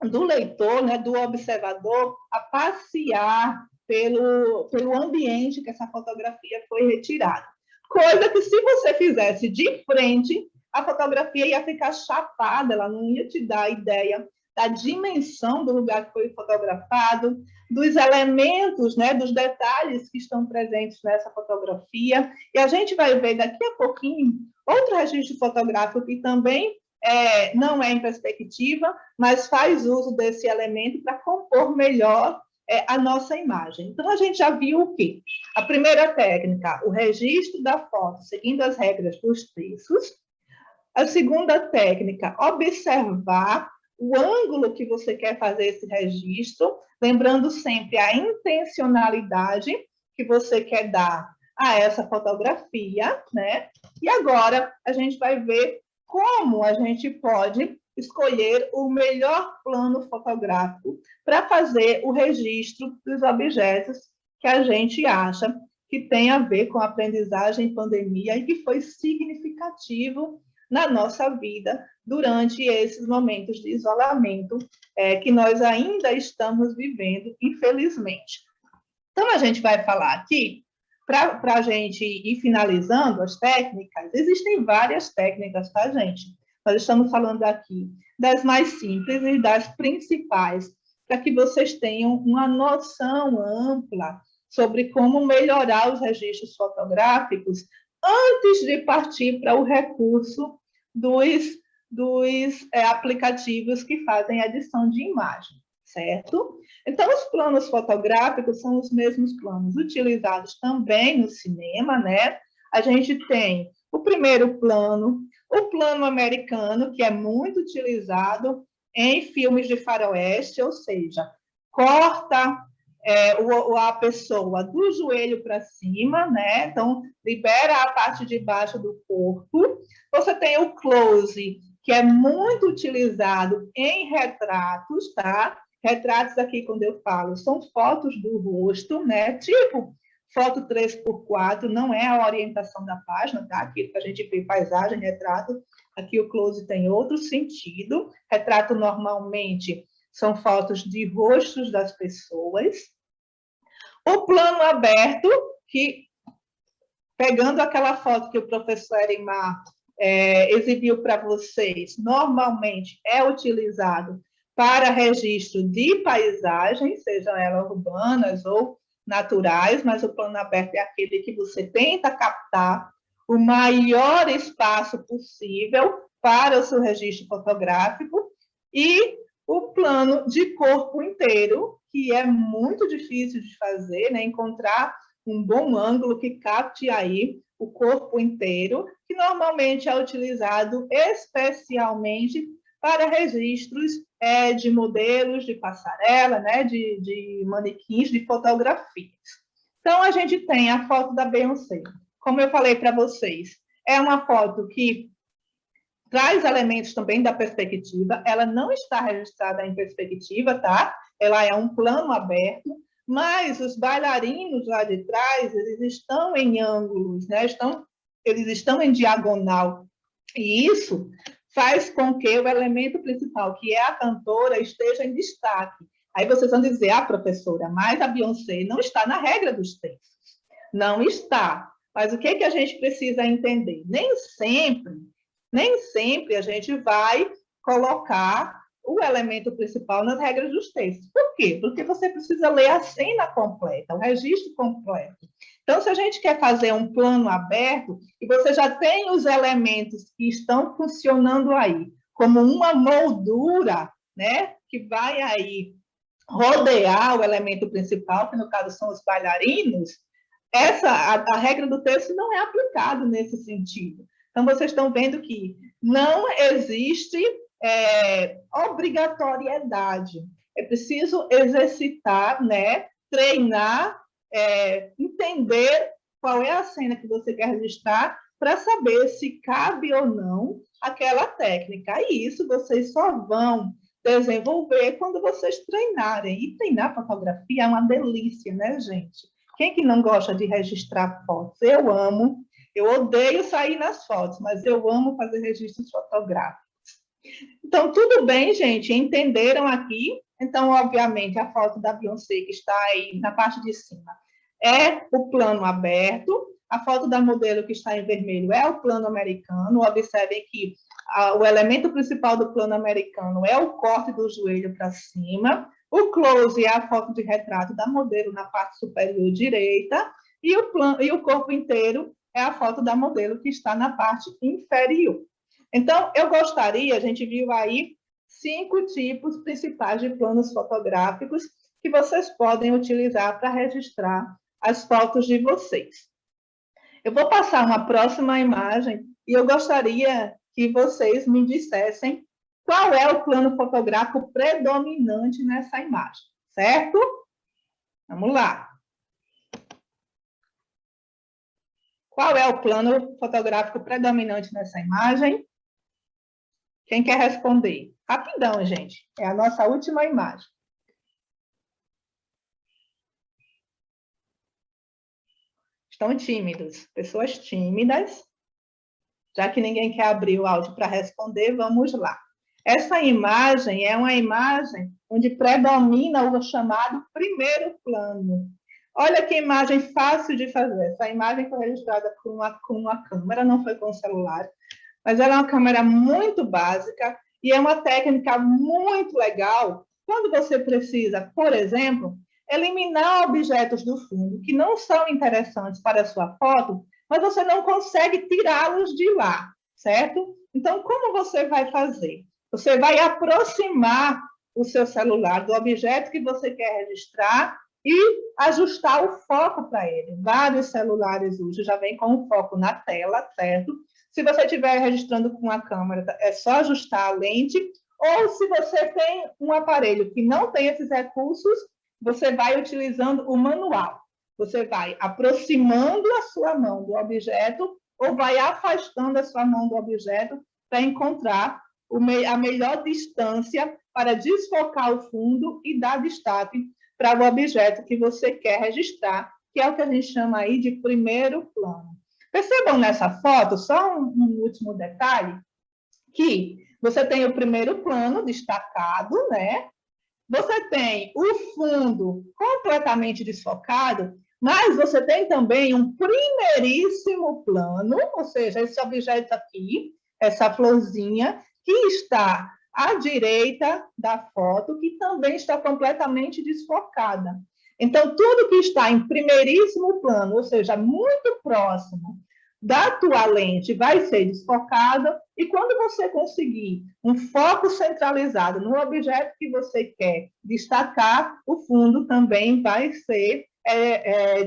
Speaker 4: do leitor, né, do observador, a passear pelo ambiente que essa fotografia foi retirada. Coisa que, se você fizesse de frente, a fotografia ia ficar chapada, ela não ia te dar a ideia da dimensão do lugar que foi fotografado, dos elementos, né, dos detalhes que estão presentes nessa fotografia. E a gente vai ver daqui a pouquinho outro registro fotográfico que também não é em perspectiva, mas faz uso desse elemento para compor melhor a nossa imagem. Então, a gente já viu o quê? A primeira técnica, o registro da foto, seguindo as regras dos terços. A segunda técnica, observar o ângulo que você quer fazer esse registro, lembrando sempre a intencionalidade que você quer dar a essa fotografia, né? E agora a gente vai ver como a gente pode escolher o melhor plano fotográfico para fazer o registro dos objetos que a gente acha que tem a ver com a aprendizagem em pandemia e que foi significativo na nossa vida durante esses momentos de isolamento que nós ainda estamos vivendo, infelizmente. Então, a gente vai falar aqui, para a gente ir finalizando as técnicas, existem várias técnicas, tá, gente? Nós estamos falando aqui das mais simples e das principais, para que vocês tenham uma noção ampla sobre como melhorar os registros fotográficos antes de partir para o recurso dos aplicativos que fazem edição de imagem, certo? Então, os planos fotográficos são os mesmos planos utilizados também no cinema, né? A gente tem o primeiro plano, o plano americano, que é muito utilizado em filmes de faroeste, ou seja, corta a pessoa do joelho para cima, né? Então, libera a parte de baixo do corpo. Você tem o close, que é muito utilizado em retratos, tá? Retratos aqui, quando eu falo, são fotos do rosto, né? Tipo foto 3x4, não é a orientação da página, tá? Aquilo que a gente vê, paisagem, retrato. Aqui o close tem outro sentido. Retrato, normalmente, são fotos de rostos das pessoas. O plano aberto, que, pegando aquela foto que o professor Erimar exibiu para vocês, normalmente é utilizado para registro de paisagens, sejam elas urbanas ou naturais, mas o plano aberto é aquele que você tenta captar o maior espaço possível para o seu registro fotográfico, e o plano de corpo inteiro, que é muito difícil de fazer, né? Encontrar um bom ângulo que capte aí o corpo inteiro, que normalmente é utilizado especialmente para registros de modelos, de passarela, né? de manequins, de fotografias. Então, a gente tem a foto da Beyoncé. Como eu falei para vocês, é uma foto que traz elementos também da perspectiva, ela não está registrada em perspectiva, tá? Ela é um plano aberto, mas os bailarinos lá de trás, eles estão em ângulos, né? Eles estão em diagonal, e isso faz com que o elemento principal, que é a cantora, esteja em destaque. Aí vocês vão dizer, professora, mas a Beyoncé não está na regra dos textos. Não está. Mas o que a gente precisa entender? Nem sempre a gente vai colocar o elemento principal nas regras dos textos. Por quê? Porque você precisa ler a cena completa, o registro completo. Então, se a gente quer fazer um plano aberto, e você já tem os elementos que estão funcionando aí, como uma moldura, né, que vai aí rodear o elemento principal, que no caso são os bailarinos, a regra do texto não é aplicada nesse sentido. Então, vocês estão vendo que não existe obrigatoriedade. É preciso exercitar, né, treinar, entender qual é a cena que você quer registrar para saber se cabe ou não aquela técnica. E isso vocês só vão desenvolver quando vocês treinarem. E treinar fotografia é uma delícia, né, gente? Quem que não gosta de registrar fotos? Eu amo. Eu odeio sair nas fotos, mas eu amo fazer registros fotográficos. Então, tudo bem, gente? Entenderam aqui? Então, obviamente, a foto da Beyoncé, que está aí na parte de cima, é o plano aberto. A foto da modelo, que está em vermelho, é o plano americano. Observem que o elemento principal do plano americano é o corte do joelho para cima. O close é a foto de retrato da modelo na parte superior direita. E o corpo inteiro é a foto da modelo que está na parte inferior. Então, eu gostaria, a gente viu aí 5 tipos principais de planos fotográficos que vocês podem utilizar para registrar as fotos de vocês. Eu vou passar uma próxima imagem e eu gostaria que vocês me dissessem qual é o plano fotográfico predominante nessa imagem, certo? Vamos lá. Qual é o plano fotográfico predominante nessa imagem? Quem quer responder? Rapidão, gente. É a nossa última imagem. Estão tímidos. Pessoas tímidas. Já que ninguém quer abrir o áudio para responder, vamos lá. Essa imagem é uma imagem onde predomina o chamado primeiro plano. Olha que imagem fácil de fazer. Essa imagem foi registrada com uma câmera, não foi com o celular, mas ela é uma câmera muito básica e é uma técnica muito legal quando você precisa, por exemplo, eliminar objetos do fundo que não são interessantes para a sua foto, mas você não consegue tirá-los de lá, certo? Então, como você vai fazer? Você vai aproximar o seu celular do objeto que você quer registrar e ajustar o foco para ele. Vários celulares hoje já vêm com o foco na tela, certo? Se você estiver registrando com a câmera, é só ajustar a lente. Ou se você tem um aparelho que não tem esses recursos, você vai utilizando o manual. Você vai aproximando a sua mão do objeto ou vai afastando a sua mão do objeto para encontrar a melhor distância para desfocar o fundo e dar destaque para o objeto que você quer registrar, que é o que a gente chama aí de primeiro plano. Percebam nessa foto, só um último detalhe, que você tem o primeiro plano destacado, né? Você tem o fundo completamente desfocado, mas você tem também um primeiríssimo plano, ou seja, esse objeto aqui, essa florzinha, que está à direita da foto, que também está completamente desfocada. Então, tudo que está em primeiríssimo plano, ou seja, muito próximo da tua lente, vai ser desfocado, e quando você conseguir um foco centralizado no objeto que você quer destacar, o fundo também vai ser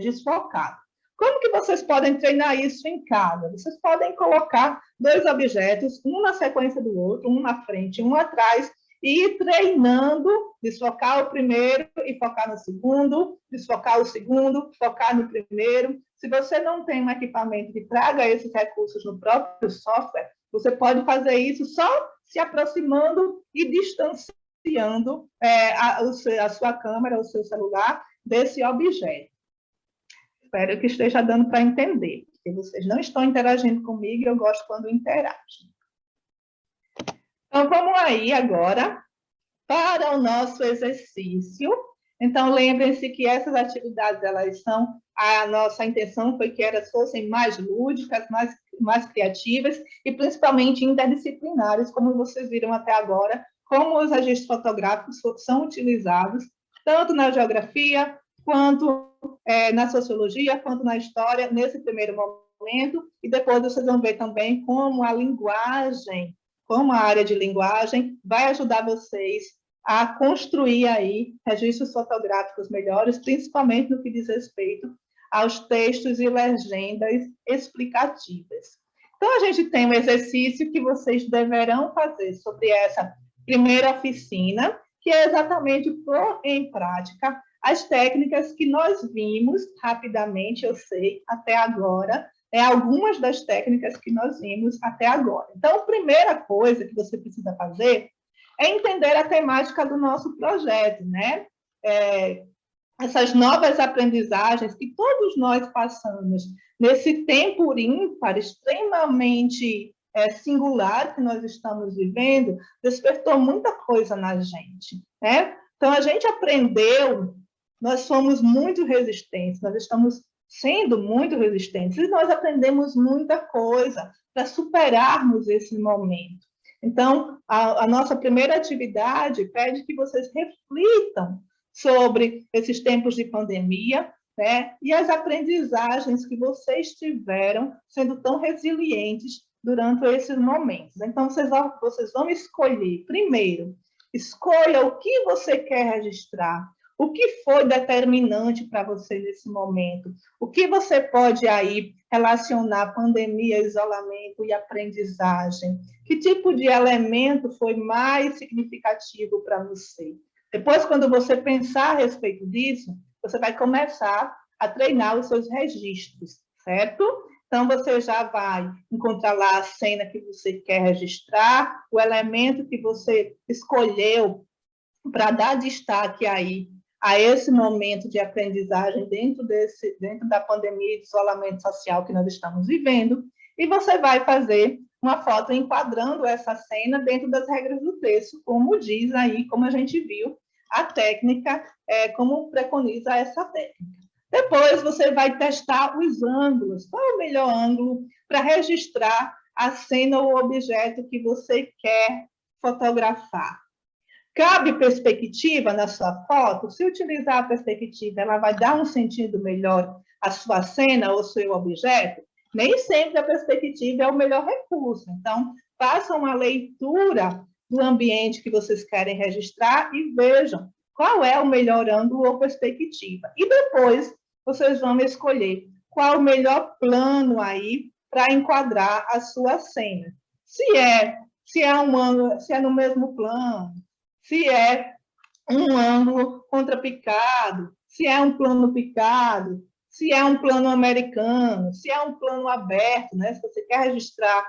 Speaker 4: desfocado. Como que vocês podem treinar isso em casa? Vocês podem colocar 2 objetos, um na sequência do outro, um na frente, um atrás, e ir treinando, desfocar o primeiro e focar no segundo, desfocar o segundo, focar no primeiro. Se você não tem um equipamento que traga esses recursos no próprio software, você pode fazer isso só se aproximando e distanciando a sua câmera, o seu celular, desse objeto. Espero que esteja dando para entender, porque vocês não estão interagindo comigo e eu gosto quando interagem. Então, vamos aí agora para o nosso exercício. Então, lembrem-se que essas atividades, elas são, a nossa intenção foi que elas fossem mais lúdicas, mais criativas e principalmente interdisciplinares, como vocês viram até agora, como os registros fotográficos são utilizados, tanto na geografia, quanto na sociologia, quanto na história, nesse primeiro momento, e depois vocês vão ver também como a linguagem, como a área de linguagem vai ajudar vocês a construir aí registros fotográficos melhores, principalmente no que diz respeito aos textos e legendas explicativas. Então, a gente tem um exercício que vocês deverão fazer sobre essa primeira oficina, que é exatamente pôr em prática as técnicas que nós vimos rapidamente, eu sei, até agora, algumas das técnicas que nós vimos até agora. Então, a primeira coisa que você precisa fazer é entender a temática do nosso projeto, né? Essas novas aprendizagens que todos nós passamos nesse tempo ímpar, extremamente singular que nós estamos vivendo, despertou muita coisa na gente, né? Então, a gente aprendeu, nós somos muito resistentes, nós estamos sendo muito resistentes, e nós aprendemos muita coisa para superarmos esse momento. Então, a nossa primeira atividade pede que vocês reflitam sobre esses tempos de pandemia, né, e as aprendizagens que vocês tiveram sendo tão resilientes durante esses momentos. Então, vocês vão escolher, primeiro, escolha o que você quer registrar, o que foi determinante para você nesse momento? O que você pode aí relacionar pandemia, isolamento e aprendizagem? Que tipo de elemento foi mais significativo para você? Depois, quando você pensar a respeito disso, você vai começar a treinar os seus registros, certo? Então, você já vai encontrar lá a cena que você quer registrar, o elemento que você escolheu para dar destaque aí a esse momento de aprendizagem dentro da pandemia e de isolamento social que nós estamos vivendo, e você vai fazer uma foto enquadrando essa cena dentro das regras do texto, como diz aí, como a gente viu, a técnica, como preconiza essa técnica. Depois você vai testar os ângulos. Qual é o melhor ângulo para registrar a cena ou objeto que você quer fotografar? Cabe perspectiva na sua foto? Se utilizar a perspectiva, ela vai dar um sentido melhor à sua cena ou seu objeto? Nem sempre a perspectiva é o melhor recurso. Então, façam uma leitura do ambiente que vocês querem registrar e vejam qual é o melhor ângulo ou perspectiva. E depois, vocês vão escolher qual o melhor plano aí para enquadrar a sua cena. Se é no mesmo plano, se é um ângulo contrapicado, se é um plano picado, se é um plano americano, se é um plano aberto, né? Se você quer registrar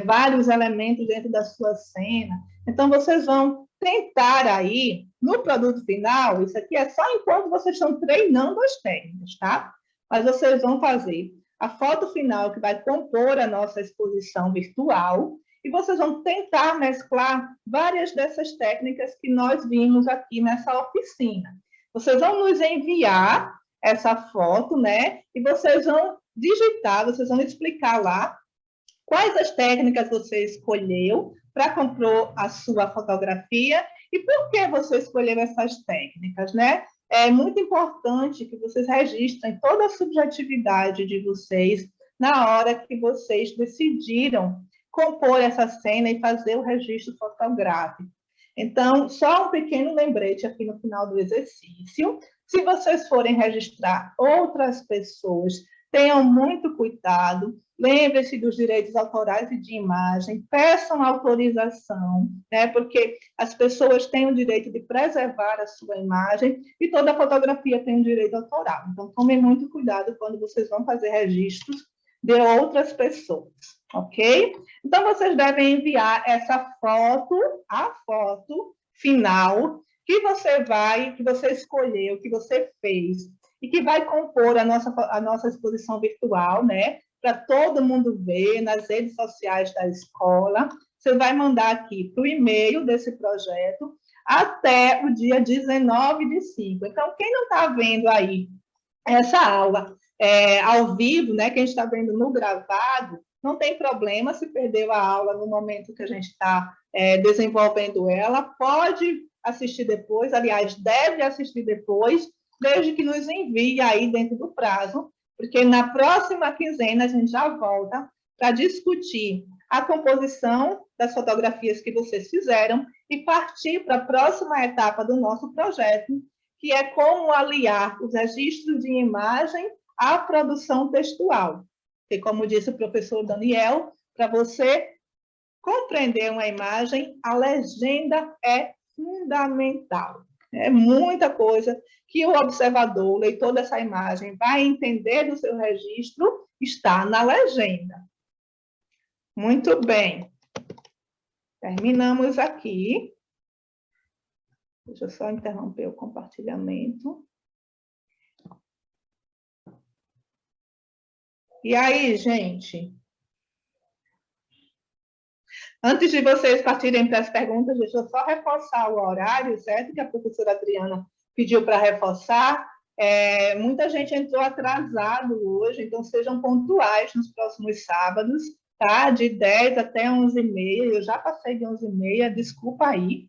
Speaker 4: vários elementos dentro da sua cena. Então, vocês vão tentar aí, no produto final, isso aqui é só enquanto vocês estão treinando as técnicas, tá? Mas vocês vão fazer a foto final que vai compor a nossa exposição virtual, e vocês vão tentar mesclar várias dessas técnicas que nós vimos aqui nessa oficina. Vocês vão nos enviar essa foto, né? E vocês vão digitar, vocês vão explicar lá quais as técnicas você escolheu para compor a sua fotografia e por que você escolheu essas técnicas, né? É muito importante que vocês registrem toda a subjetividade de vocês na hora que vocês decidiram compor essa cena e fazer o registro fotográfico. Então, só um pequeno lembrete aqui no final do exercício. Se vocês forem registrar outras pessoas, tenham muito cuidado lembre-se dos direitos autorais e de imagem, peçam autorização, né, porque as pessoas têm o direito de preservar a sua imagem e toda fotografia tem um direito autoral. Então, tomem muito cuidado quando vocês vão fazer registros de outras pessoas, ok? Então, vocês devem enviar essa foto, a foto final que você escolheu, que você fez, e que vai compor a nossa exposição virtual, né? Para todo mundo ver nas redes sociais da escola. Você vai mandar aqui para o e-mail desse projeto até o dia 19/5. Então, quem não está vendo aí essa aula ao vivo, né? Quem está vendo no gravado, não tem problema se perdeu a aula no momento que a gente está desenvolvendo ela, pode assistir depois, aliás, deve assistir depois, desde que nos envie aí dentro do prazo, porque na próxima quinzena a gente já volta para discutir a composição das fotografias que vocês fizeram e partir para a próxima etapa do nosso projeto, que é como aliar os registros de imagem à produção textual. E como disse o professor Daniel, para você compreender uma imagem, a legenda é fundamental. É muita coisa que o observador, o leitor dessa imagem, vai entender do seu registro, está na legenda. Muito bem. Terminamos aqui. Deixa eu só interromper o compartilhamento. E aí, gente? Antes de vocês partirem para as perguntas, deixa eu só reforçar o horário, certo? Que a professora Adriana pediu para reforçar. Muita gente entrou atrasado hoje, então sejam pontuais nos próximos sábados, tá? De 10 até 11h30. Eu já passei de 11h30, desculpa aí.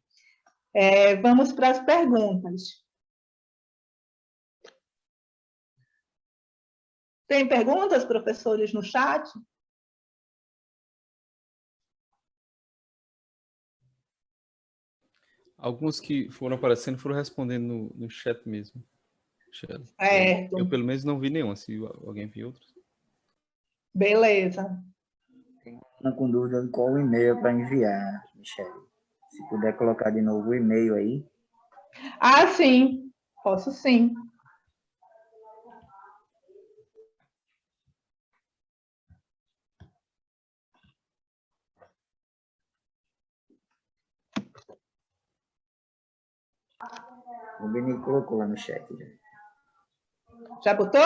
Speaker 4: Vamos para as perguntas. Tem perguntas, professores, no chat?
Speaker 2: Alguns que foram aparecendo foram respondendo no chat mesmo. Eu, pelo menos, não vi nenhum. Se alguém viu outros.
Speaker 4: Beleza.
Speaker 1: Tem uma com dúvida de qual e-mail para enviar, Michele. Se puder colocar de novo o e-mail aí.
Speaker 4: Ah, sim. Posso sim.
Speaker 1: O Beni colocou lá no chat.
Speaker 4: Já botou?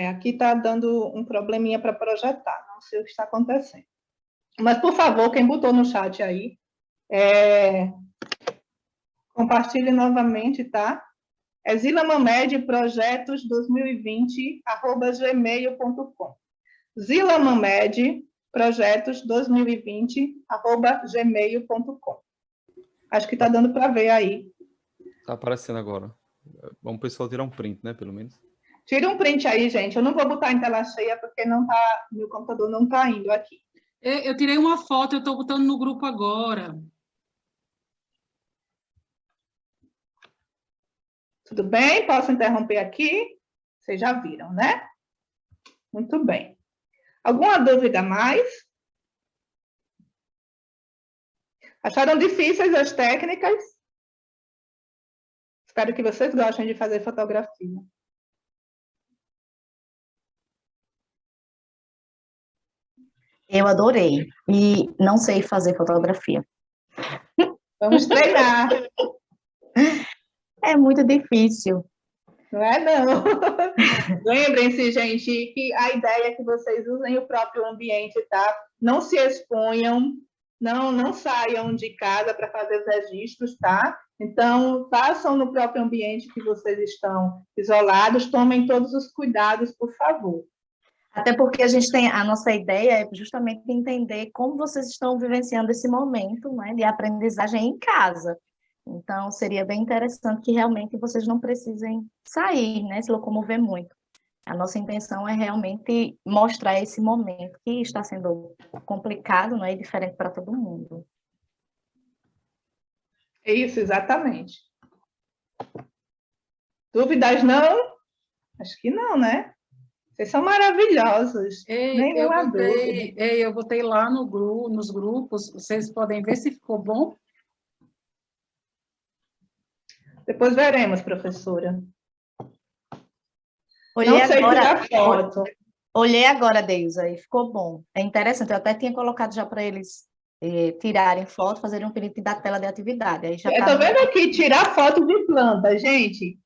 Speaker 4: Aqui está dando um probleminha para projetar, não sei o que está acontecendo. Mas, por favor, quem botou no chat aí, compartilhe novamente, tá? É zilamamed.projetos2020@gmail.com. zilamamed.projetos2020@gmail.com. Acho que está dando para ver aí.
Speaker 2: Está aparecendo agora. Vamos, pessoal, tirar um print, né, pelo menos.
Speaker 4: Tira um print aí, gente. Eu não vou botar em tela cheia porque não tá, meu computador não está indo aqui.
Speaker 5: Eu tirei uma foto, eu estou botando no grupo agora.
Speaker 4: Tudo bem? Posso interromper aqui? Vocês já viram, né? Muito bem. Alguma dúvida a mais? Acharam difíceis as técnicas? Espero que vocês gostem de fazer fotografia.
Speaker 6: Eu adorei. E não sei fazer fotografia.
Speaker 4: Vamos treinar.
Speaker 6: É muito difícil.
Speaker 4: Não é, não. Lembrem-se, gente, que a ideia é que vocês usem o próprio ambiente, tá? Não se exponham, não saiam de casa para fazer os registros, tá? Então, façam no próprio ambiente que vocês estão isolados, tomem todos os cuidados, por favor.
Speaker 6: Até porque a nossa ideia é justamente entender como vocês estão vivenciando esse momento, né, de aprendizagem em casa. Então, seria bem interessante que realmente vocês não precisem sair, né, se locomover muito. A nossa intenção é realmente mostrar esse momento que está sendo complicado, não é? E diferente para todo mundo.
Speaker 4: Isso, exatamente. Dúvidas não? Acho que não, né? Vocês são maravilhosos. Nenhuma dúvida.
Speaker 5: Eu botei lá no nos grupos, vocês podem ver se ficou bom.
Speaker 4: Depois veremos, professora.
Speaker 6: Olhei
Speaker 4: Não sei
Speaker 6: agora,
Speaker 4: tirar foto.
Speaker 6: olhei agora, Deilza, e ficou bom. É interessante, eu até tinha colocado já para eles tirarem foto, fazerem um print da tela de atividade. Aí já
Speaker 4: Eu
Speaker 6: tá
Speaker 4: estou vendo aqui, tirar foto de planta, gente.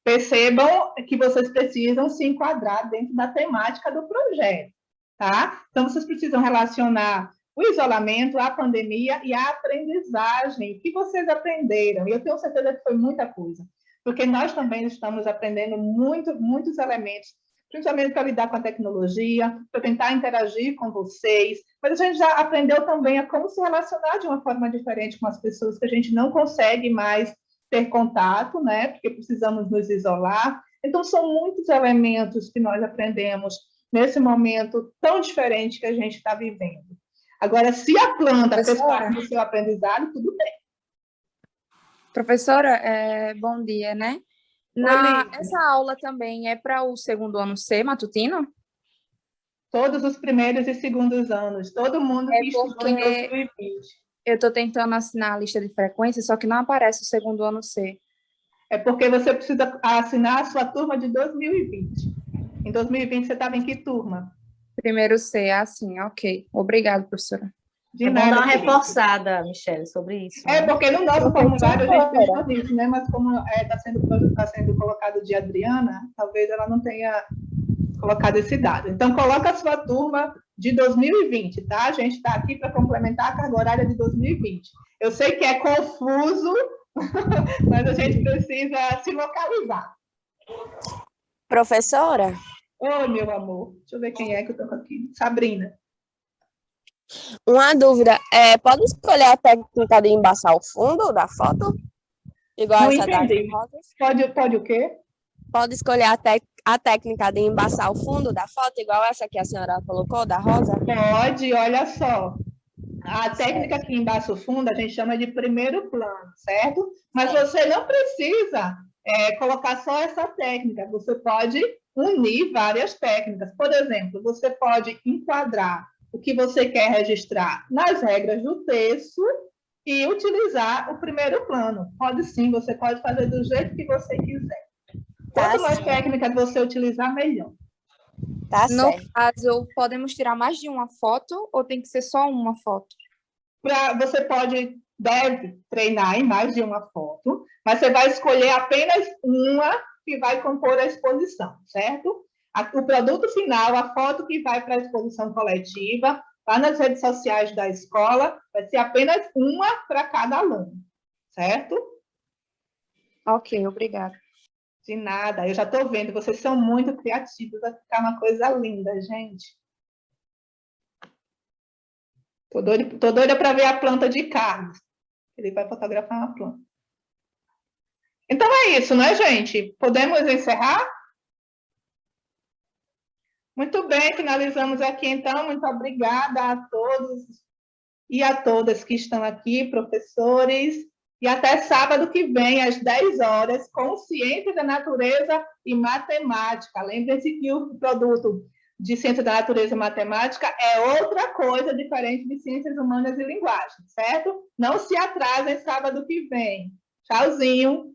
Speaker 4: Percebam que vocês precisam se enquadrar dentro da temática do projeto, tá? Então, vocês precisam relacionar o isolamento, a pandemia e a aprendizagem. O que vocês aprenderam? E eu tenho certeza que foi muita coisa, porque nós também estamos aprendendo muitos elementos, principalmente para lidar com a tecnologia, para tentar interagir com vocês, mas a gente já aprendeu também a como se relacionar de uma forma diferente com as pessoas que a gente não consegue mais ter contato, né? Porque precisamos nos isolar. Então, são muitos elementos que nós aprendemos nesse momento tão diferente que a gente está vivendo. Agora, se a planta fez parte do seu aprendizado, tudo bem.
Speaker 7: Professora, bom dia, né? Essa aula também é para o segundo ano C, matutino?
Speaker 4: Todos os primeiros e segundos anos, todo mundo que estudou em 2020.
Speaker 7: Eu estou tentando assinar a lista de frequência, só que não aparece o segundo ano C.
Speaker 4: É porque você precisa assinar a sua turma de 2020. Em 2020, você estava em que turma?
Speaker 7: Primeiro C, assim, ok. Obrigada, professora.
Speaker 6: É bom dar uma reforçada, Michele, sobre isso.
Speaker 4: É, porque no nosso formulário a gente pensou nisso, né? Mas como está sendo colocado de Adriana, talvez ela não tenha colocado esse dado. Então, coloca a sua turma de 2020, tá? A gente está aqui para complementar a carga horária de 2020. Eu sei que é confuso, mas a gente precisa se localizar.
Speaker 8: Professora?
Speaker 4: Oi, meu amor. Deixa eu ver quem é que eu estou aqui. Sabrina.
Speaker 8: Uma dúvida. Pode escolher a técnica de embaçar o fundo da foto? Igual
Speaker 4: Não
Speaker 8: essa
Speaker 4: entendi.
Speaker 8: das rosas?
Speaker 4: Pode o quê?
Speaker 8: Pode escolher a técnica de embaçar o fundo da foto, igual essa que a senhora colocou, da rosa?
Speaker 4: Pode, olha só. A técnica que embaça o fundo a gente chama de primeiro plano, certo? Mas você não precisa colocar só essa técnica. Você pode unir várias técnicas. Por exemplo, você pode enquadrar o que você quer registrar nas regras do texto e utilizar o primeiro plano. Pode sim, você pode fazer do jeito que você quiser. Quanto mais técnicas você utilizar, melhor.
Speaker 8: Tá
Speaker 7: no
Speaker 8: certo.
Speaker 7: caso, podemos tirar mais de uma foto ou tem que ser só uma foto?
Speaker 4: Você deve treinar em mais de uma foto, mas você vai escolher apenas uma que vai compor a exposição, certo? O produto final, a foto que vai para a exposição coletiva, lá nas redes sociais da escola, vai ser apenas uma para cada aluno, certo?
Speaker 7: Ok, obrigada.
Speaker 4: De nada, eu já estou vendo, vocês são muito criativos, vai ficar uma coisa linda, gente. Estou doida para ver a planta de Carlos. Ele vai fotografar uma planta. Então é isso, né, gente? Podemos encerrar? Muito bem, finalizamos aqui, então. Muito obrigada a todos e a todas que estão aqui, professores. E até sábado que vem, às 10 horas, com Ciência da Natureza e Matemática. Lembrem-se que o produto de Ciência da Natureza e Matemática é outra coisa diferente de Ciências Humanas e Linguagem, certo? Não se atrasem sábado que vem. Tchauzinho!